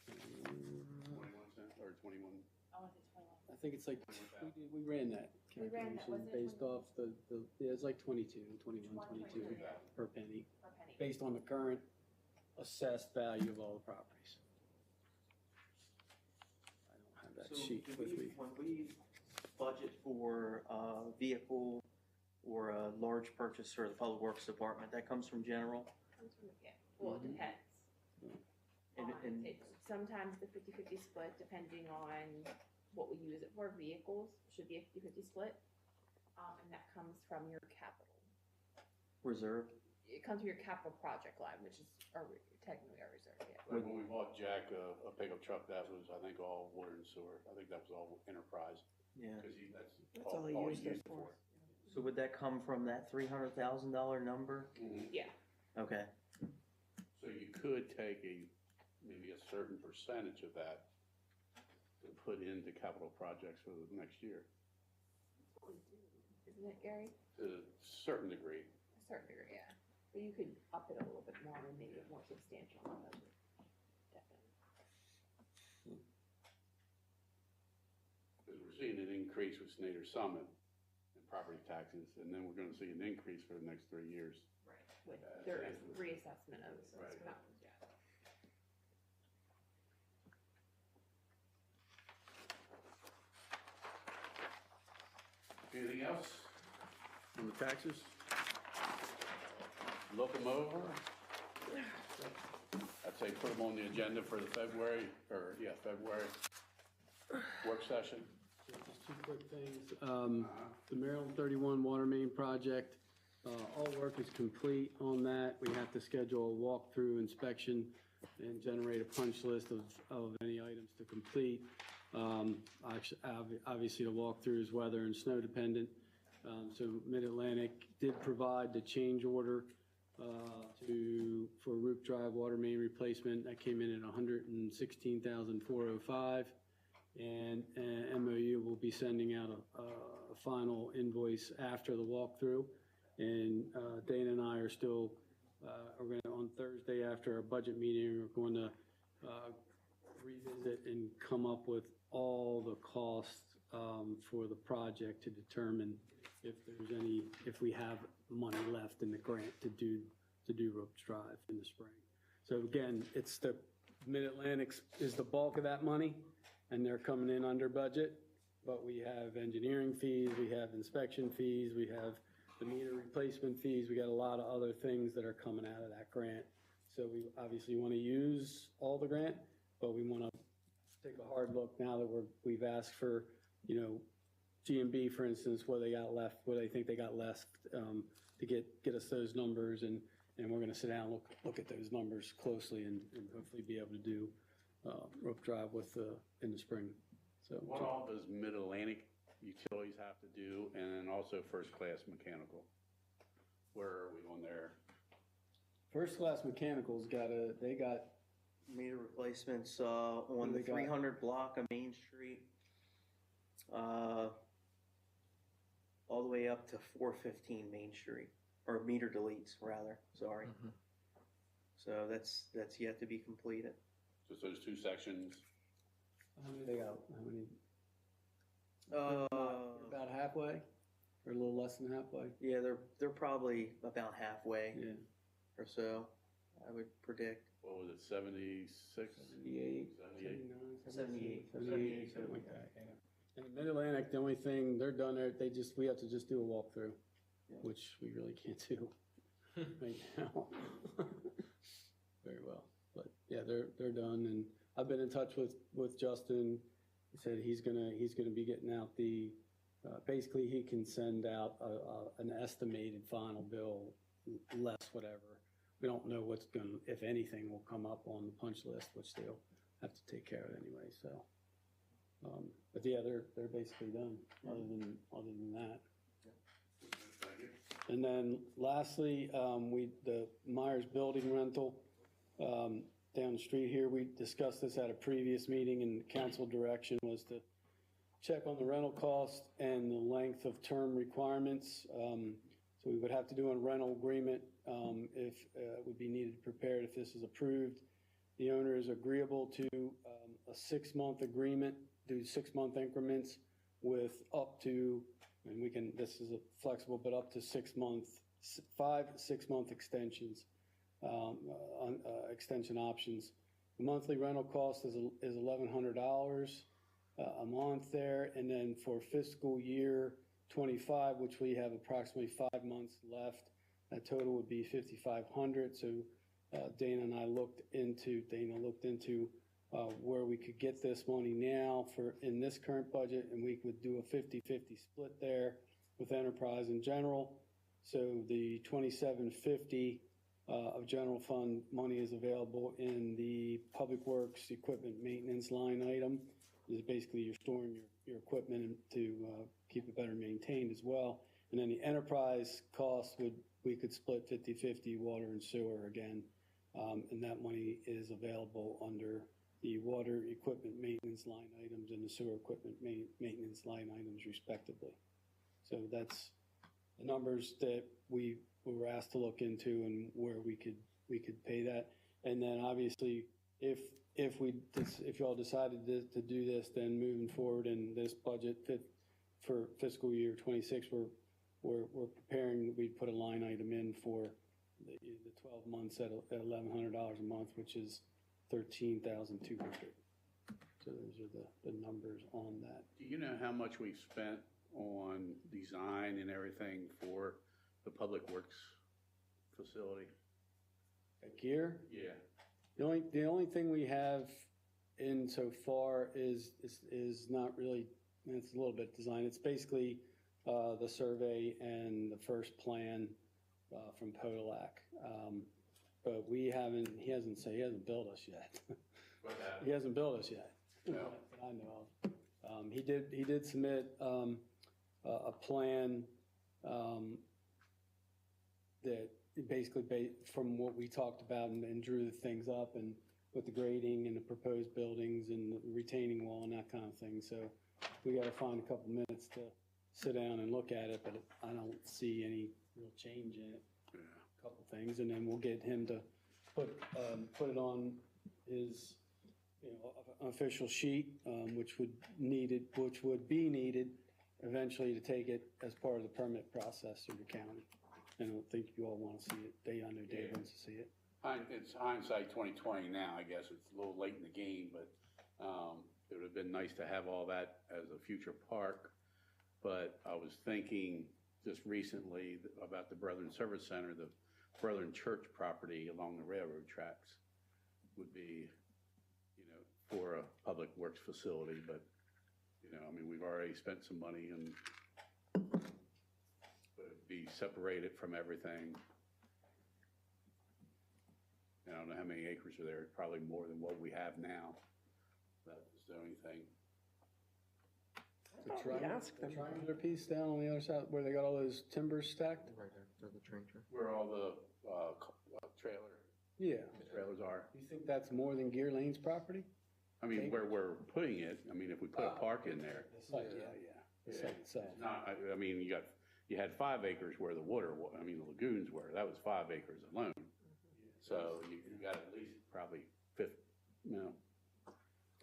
21 cents, or 21? I want to say 21 I think it's like, we ran that We ran that, calculation wasn't it based 20? off yeah, it's like 22, 21, 22 per penny, per penny. based on the current assessed value of all the properties. I don't have that so sheet do with me. when we budget for a vehicle or a large purchase for the Public Works Department, that comes from general? Comes from the pit. Well, it depends. And It's sometimes the 50-50 split, depending on what we use it for. Vehicles should be a 50-50 split, and that comes from your capital. reserve? It comes from your capital project line, which is technically our reserve, yeah. Like when we bought Jack a pickup truck, that was, I think, all water and sewer. I think that was all enterprise. Yeah. Because That's all he used it for. So would that come from that $300,000 number? Yeah. Okay. So you could take maybe a certain percentage of that to put into capital projects for the next year, Isn't it, Gary? to a certain degree. A certain degree, yeah. But you could up it a little bit more and make it more substantial on the budget. Definitely. Because we're seeing an increase with Snyder Summit in property taxes, and then we're gonna see an increase for the next 3 years. Right. With their reassessment of those mountains, yeah. Anything else on the taxes? Look them over. I'd say put them on the agenda for the February work session. Just two quick things. The Maryland 31 water main project, all work is complete on that. We have to schedule a walkthrough inspection and generate a punch list of any items to complete. Obviously, the walkthrough is weather and snow dependent. So Mid-Atlantic did provide the change order for Root Drive water main replacement. That came in at $116,405. And MOU will be sending out a final invoice after the walkthrough. And Dana and I are still, on Thursday after our budget meeting, we're going to revisit and come up with all the costs for the project to determine if we have money left in the grant to do Ropes Drive in the spring. So again, it's the Mid-Atlantic is the bulk of that money, and they're coming in under budget, but we have engineering fees, we have inspection fees, we have the meter replacement fees, we got a lot of other things that are coming out of that grant. So we obviously want to use all the grant, but we want to take a hard look now that we've asked for, GMB, for instance, what they got left, what they think they got left to get us those numbers, and we're going to sit down and look at those numbers closely and hopefully be able to do Rope Drive in the spring. So What all does Mid-Atlantic Utilities have to do, and then also First Class Mechanical? Where are we on there? First Class Mechanical's they got Meter replacements on the 300 block of Main Street, all the way up to 415 Main Street, or meter deletes rather. Sorry. So that's yet to be completed. Just those two sections. How many they got? How many? About halfway, or a little less than halfway. Yeah, they're probably about halfway or so, I would predict. What was it, 76? 78, 78, something like that. Yeah. And Mid-Atlantic, the only thing they're done there, we have to just do a walkthrough, which we really can't do right now. Very well, but yeah, they're done, and I've been in touch with Justin. He said he's gonna be getting out basically he can send out an estimated final bill, less whatever. We don't know if anything will come up on the punch list, which they'll have to take care of anyway. So, but yeah, they're basically done. Other than that. And then lastly, the Myers building rental down the street here. We discussed this at a previous meeting, and council direction was to check on the rental cost and the length of term requirements. So we would have to do a rental agreement if would be needed prepared if this is approved. The owner is agreeable to a 6-month agreement, do 6-month increments with up to, and this is a flexible, but up to 6 months, 5 6-month extensions, extension options. The monthly rental cost is $1,100 a month there, and then for fiscal year 25, which we have approximately 5 months left, that total would be $5,500. So Dana looked into where we could get this money now in this current budget, and we would do a 50-50 split there with enterprise in general. So the 2750 of general fund money is available in the Public Works equipment maintenance line item. Is basically you're storing your equipment to keep it better maintained as well. And then the enterprise cost we could split 50-50 water and sewer again. And that money is available under the water equipment maintenance line items and the sewer equipment maintenance line items respectively. So that's the numbers that we were asked to look into and where we could pay that. And then obviously if you all decided to do this, then moving forward in this budget for fiscal year 26, we're preparing, we'd put a line item in for the 12 months at $1,100 a month, which is $13,200. So those are the numbers on that. Do you know how much we've spent on design and everything for the Public Works facility? Like here, Yeah. the only thing we have in so far is not really, it's a little bit design. It's basically the survey and the first plan from Podolac. But he hasn't built us yet. What happened? He hasn't built us yet. No. That I know of. He did submit a plan that basically from what we talked about and drew the things up and with the grading and the proposed buildings and the retaining wall and that kind of thing. So we got to find a couple minutes to sit down and look at it, but I don't see any real change in it. Yeah. A couple things, and then we'll get him to put it on his official sheet, which would be needed eventually to take it as part of the permit process through the county. And I don't think you all want to see it. I know Dave wants to see it. It's hindsight 2020 now, I guess. It's a little late in the game, but it would have been nice to have all that as a future park. But I was thinking just recently about the Brethren Service Center, the Brethren Church property along the railroad tracks would be, for a public works facility. But, we've already spent some money and but it'd be separated from everything. I don't know how many acres are there, probably more than what we have now. That was the only thing. The triangular piece down on the other side where they got all those timbers stacked? Right after the train track. Where all the trailers are. You think that's more than Gear Lane's property? I mean, where we're putting it, if we put a park in there. The site, yeah. The site itself. It's not, you had 5 acres where the the lagoons were. That was 5 acres alone. So you got at least probably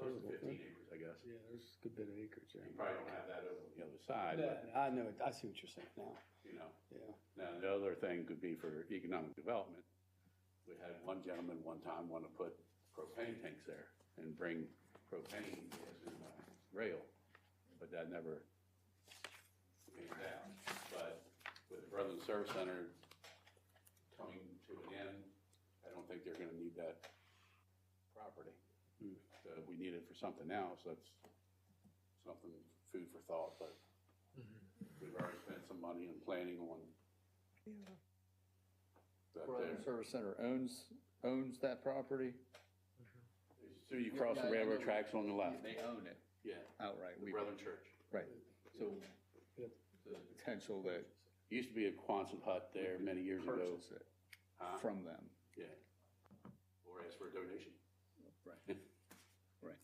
close to 15 acres, I guess. Yeah, there's a good bit of acreage there. You probably don't have that over on the other side. No, But, I know, I see what you're saying now. Yeah. Now, the other thing could be for economic development. We had one gentleman one time want to put propane tanks there and bring propane gas in by rail, but that never came down. But with the Brethren Service Center coming to an end, I don't think they're going to need that property. So if we need it for something else, that's something food for thought, but we've already spent some money on planning on that Brethren there. Service Center owns that property. So you cross the railroad tracks on the left. They own it Yeah, outright. the Brethren Church. Right. So the potential that Used to be a Quonset hut there many years ago. purchase it from them. Yeah. Or ask for a donation. Right. Right.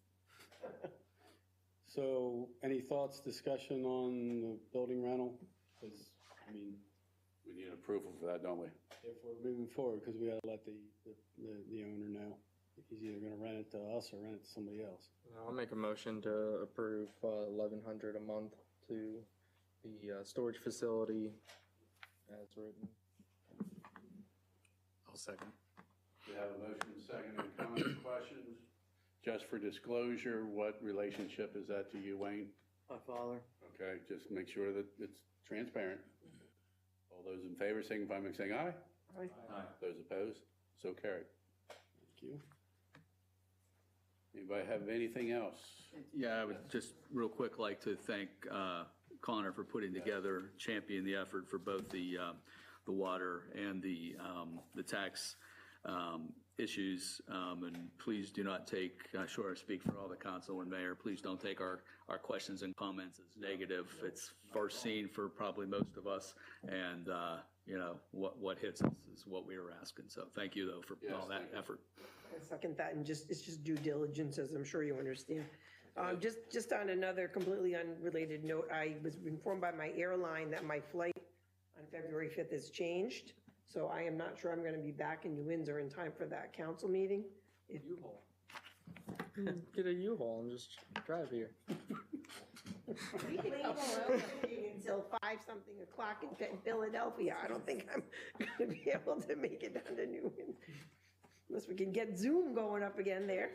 So any thoughts, discussion on the building rental? Because, We need approval for that, don't we? if we're moving forward, because we got to let the owner know. He's either going to rent it to us or rent it to somebody else. I'll make a motion to approve $1,100 a month to the storage facility as written. I'll second. We have a motion, second, any comments, questions? Just for disclosure, what relationship is that to you, Wayne? My father. Okay, just make sure that it's transparent. All those in favor, signify by saying aye. Aye. Those opposed, so carried. Thank you. Anybody have anything else? Yeah, I would just real quick like to thank Connor for putting together, champion the effort for both the the water and the tax issues. And please do not take, I'm sure I speak for all the council and mayor, please don't take our questions and comments as negative. It's first seen for probably most of us, and what hits us is what we were asking. So thank you, though, for all that effort. I second that, and it's just due diligence, as I'm sure you understand. Just on another completely unrelated note, I was informed by my airline that my flight on February 5th has changed. So I am not sure I'm going to be back in New Windsor in time for that council meeting. U-Haul. Get a U-Haul and just drive here. We can until 5-something o'clock in Philadelphia. I don't think I'm going to be able to make it down to New Windsor. Unless we can get Zoom going up again there.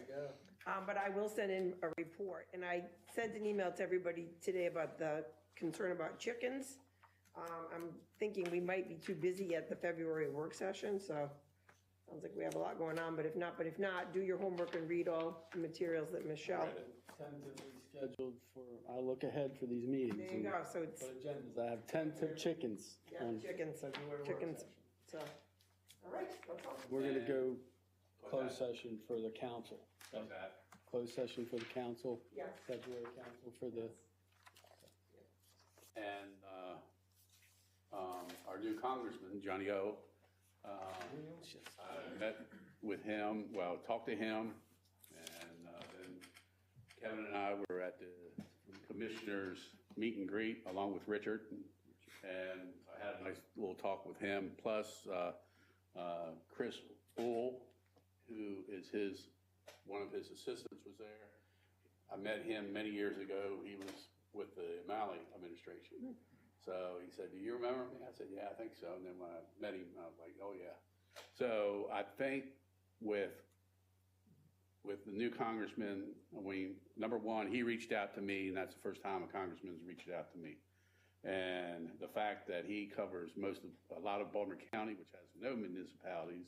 But I will send in a report. And I sent an email to everybody today about the concern about chickens. I'm thinking we might be too busy at the February work session, so sounds like we have a lot going on. But if not, do your homework and read all the materials that Michelle. Tentatively scheduled for, I'll look ahead for these meetings. There you go. So it's What agendas? I have tentative chickens. on chickens. February work Chickens. session. So, all right, that's all. We're gonna go closed session for the council. What's that? Closed session for the council, Yes. February council for the, And our new congressman, Johnny O, I met with him, talked to him, and then Kevin and I were at the commissioners' meet and greet along with Richard, and I had a nice little talk with him, plus Chris Bull, who is one of his assistants was there. I met him many years ago. He was with the O'Malley administration. So he said, "Do you remember me?" I said, "Yeah, I think so." And then when I met him, I was like, "Oh, yeah." So I think with the new congressman, number one, he reached out to me, and that's the first time a congressman's reached out to me. And the fact that he covers a lot of Baltimore County, which has no municipalities,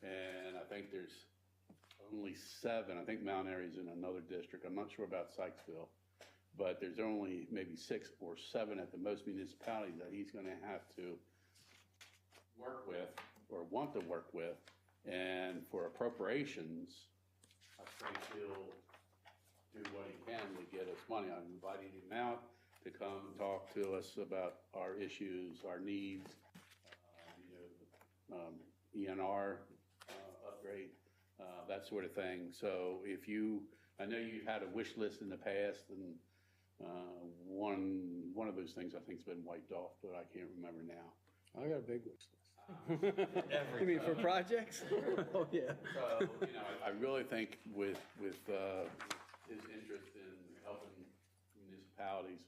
and I think there's only 7. I think Mount Airy's in another district. I'm not sure about Sykesville. But there's only maybe 6 or 7 at the most municipalities that he's going to have to work with or want to work with. And for appropriations, I think he'll do what he can to get us money. I'm inviting him out to come talk to us about our issues, our needs, ENR upgrade, that sort of thing. So I know you had a wish list in the past, and one of those things I think has been wiped off, but I can't remember now. I got a big wish list. You mean for projects? Oh, yeah. So, I really think with his interest in helping municipalities,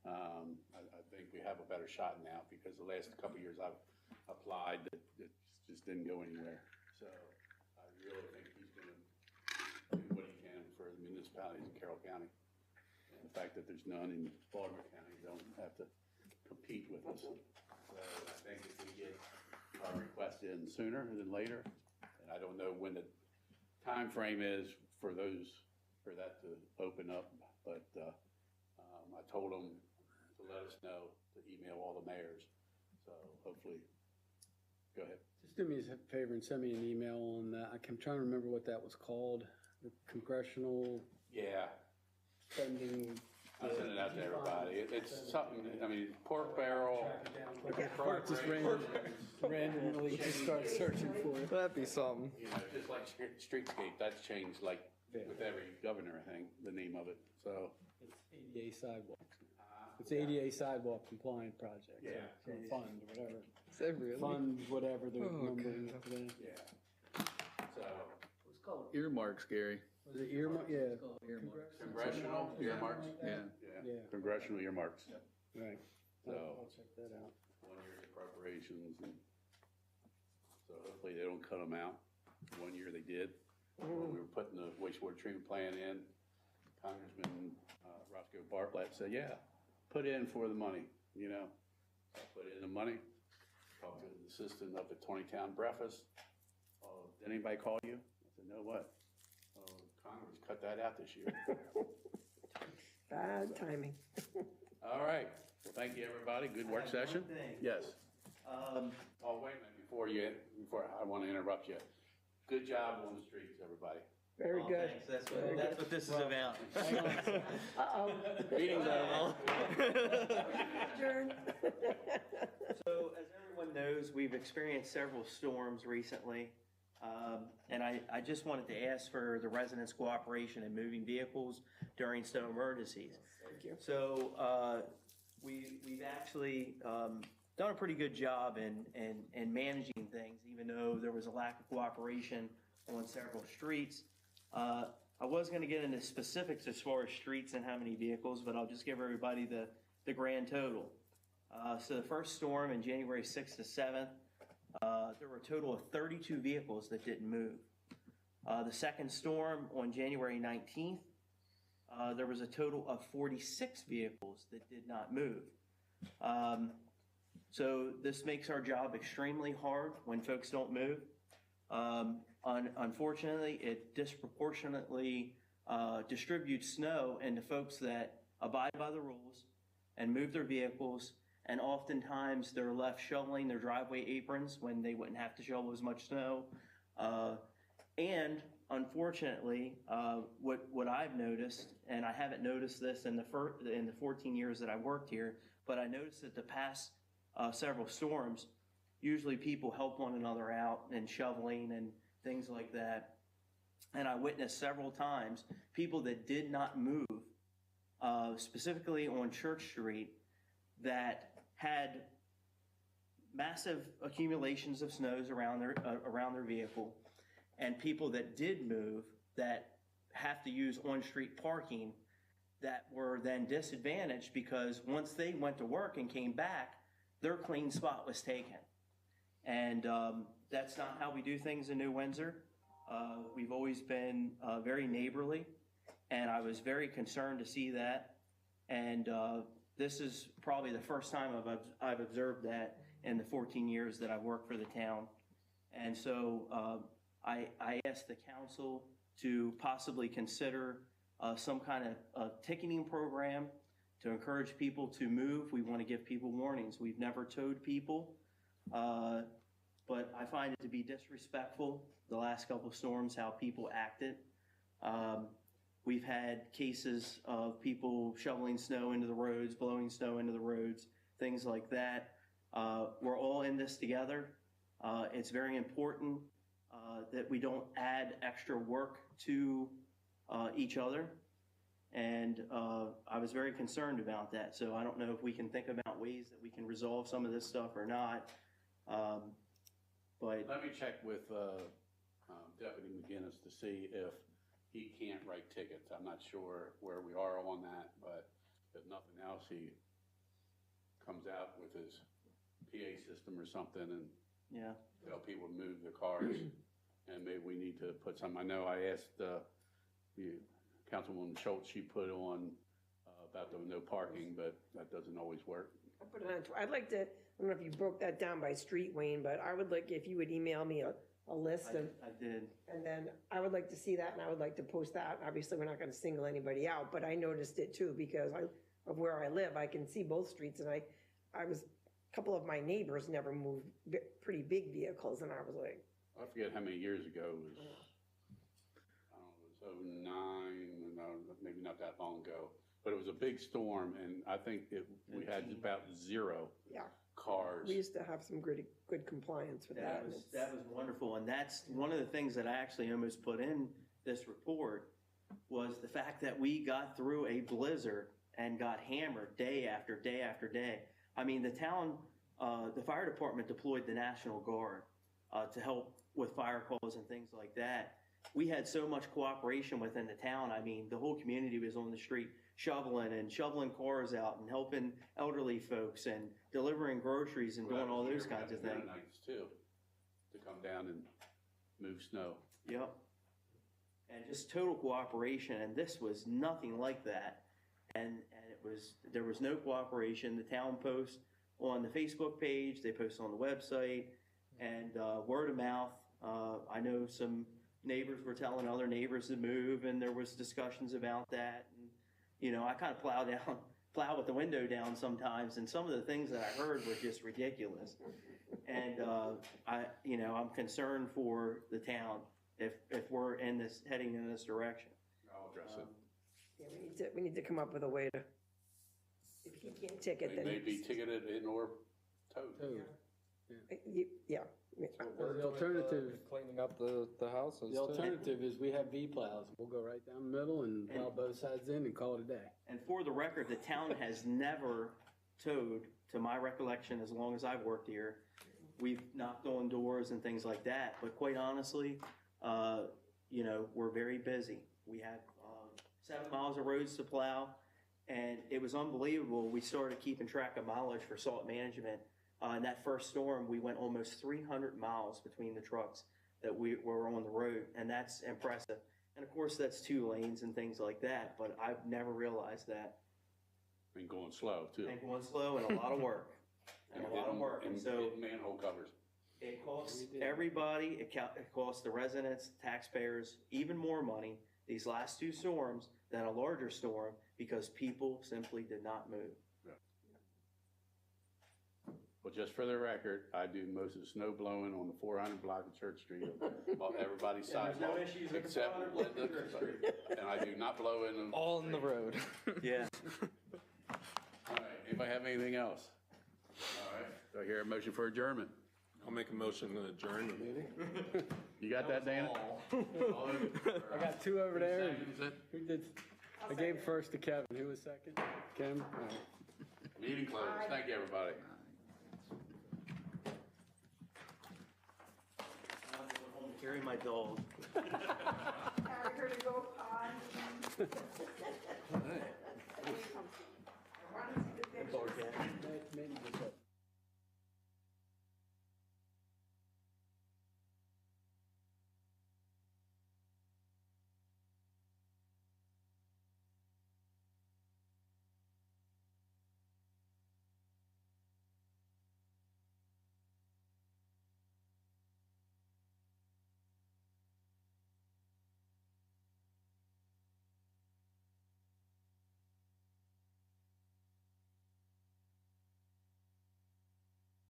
I think we have a better shot now, because the last couple of years I've applied, it just didn't go anywhere. So I really think he's going to do what he can for the municipalities in Carroll County. And the fact that there's none in Baltimore County, they don't have to compete with us. So I think if we get our request in sooner than later, and I don't know when the time frame is for that to open up, but I told them to let us know, to email all the mayors. So hopefully, go ahead. Just do me a favor and send me an email on that. I'm trying to remember what that was called. The congressional Yeah, spending. I'll send it out to everybody. It's something, pork barrel. Just randomly just start searching for it. That'd be something. Just like streetscape, that's changed with every governor, I think, the name of it. So It's ADA sidewalks. It's ADA sidewalk compliant project. Yeah. So fund, whatever. Is that really? Fund, whatever the number is. yeah. So It's called earmarks, Gary. Was it earmark? Yeah. It's called earmarks. congressional earmarks. Yeah. Yeah. Congressional earmarks. Right. So- I'll check that out. 1 year appropriations, and so hopefully they don't cut them out. 1 year they did. When we were putting the wastewater treatment plant in, Congressman Roscoe Bartlett said, "Yeah, put in for the money." So I put in the money. Talked to the assistant of the 20-town breakfast. "Oh, did anybody call you?" I said, "No, what?" "Oh, Congress cut that out this year." Bad timing. All right. Well, thank you, everybody. Good work session. Yes. Oh, wait a minute, before I want to interrupt you. Good job on the streets, everybody. Very good. Thanks. Very That's what this is about. Uh-oh. Meeting's over. Adjourn. So, as everyone knows, we've experienced several storms recently. And I just wanted to ask for the residents' cooperation in moving vehicles during snow emergencies. Thank you. So, we've actually done a pretty good job in managing things, even though there was a lack of cooperation on several streets. I was going to get into specifics as far as streets and how many vehicles, but I'll just give everybody the grand total. So the first storm in January 6th to 7th, there were a total of 32 vehicles that didn't move. The second storm on January 19th, there was a total of 46 vehicles that did not move. So this makes our job extremely hard when folks don't move. Unfortunately, it disproportionately distributes snow into folks that abide by the rules and move their vehicles, and oftentimes they're left shoveling their driveway aprons when they wouldn't have to shovel as much snow. And unfortunately, what I've noticed, and I haven't noticed this in the 14 years that I've worked here, but I noticed that the past several storms, usually people help one another out in shoveling and things like that. And I witnessed several times people that did not move, specifically on Church Street, that had massive accumulations of snows around their vehicle, and people that did move that have to use on-street parking that were then disadvantaged because once they went to work and came back, their clean spot was taken. And that's not how we do things in New Windsor. We've always been very neighborly, and I was very concerned to see that. And this is probably the first time I've observed that in the 14 years that I've worked for the town. And so I asked the council to possibly consider some kind of ticketing program to encourage people to move. We want to give people warnings. We've never towed people, but I find it to be disrespectful the last couple of storms, how people acted. We've had cases of people shoveling snow into the roads, blowing snow into the roads, things like that. We're all in this together. It's very important that we don't add extra work to each other. And I was very concerned about that. So I don't know if we can think about ways that we can resolve some of this stuff or not. But Let me check with Deputy McGinnis to see if he can't write tickets. I'm not sure where we are on that, but if nothing else, he comes out with his PA system or something and yeah, tell people to move their cars. And maybe we need to put some, I know I asked Councilwoman Schultz, she put on about the no parking, but that doesn't always work. I put it on, I'd like to, I don't know if you broke that down by street, Wayne, but I would like if you would email me a list of, I did. and then I would like to see that, and I would like to post that. Obviously, we're not going to single anybody out, but I noticed it too because of where I live. I can see both streets, and a couple of my neighbors never moved pretty big vehicles, and I was like, I forget how many years ago it was. I don't know, it was 09, no, maybe not that long ago. But it was a big storm, and I think we had about zero cars. We used to have some good compliance with that. That was wonderful, and that's one of the things that I actually almost put in this report was the fact that we got through a blizzard and got hammered day after day after day. I mean, the town, the fire department deployed the National Guard to help with fire calls and things like that. We had so much cooperation within the town. I mean, the whole community was on the street shoveling cars out and helping elderly folks and delivering groceries and doing all those kinds of things. Nights too, to come down and move snow. Yep. And just total cooperation, and this was nothing like that. And there was no cooperation. The town posts on the Facebook page, they post on the website, and word of mouth. I know some neighbors were telling other neighbors to move, and there was discussions about that. And, you know, I kind of plowed down plow with the window down sometimes, and some of the things that I heard were just ridiculous. And I'm concerned for the town if we're heading in this direction. I'll address it. Yeah, we need to come up with a way to, if he can't ticket, They then. may be ticketed and or towed. Towed. Yeah. The alternative, Cleaning up the houses. the alternative is we have V-plows. We'll go right down the middle and plow both sides in and call it a day. And for the record, the town has never towed, to my recollection, as long as I've worked here. We've knocked on doors and things like that, but quite honestly, we're very busy. We have 7 miles of roads to plow, and it was unbelievable. We started keeping track of mileage for salt management. In that first storm, we went almost 300 miles between the trucks that we were on the road, and that's impressive. And of course, that's 2 lanes and things like that, but I've never realized that. And going slow too. And going slow and a lot of work. And a lot of work. And so getting manhole covers. it costs everybody, it costs the residents, taxpayers, even more money these last 2 storms than a larger storm because people simply did not move. Well, just for the record, I do most of the snow blowing on the 400 block of Church Street, about everybody's And there's no sidewalk, issues with the except 400 block of Linda, Church Street. and I do not blow in them. All in the road. Yeah. All right, anybody have anything else? All right, do I hear a motion for adjournment? I'll make a motion to adjourn the meeting. You got that, Dana? I got 2 over there. and Seconds it? Who did? I gave first to Kevin. Who was second? Kim? All right. Meeting closed, thank you, everybody. Carry my dog. Carry her to go potty.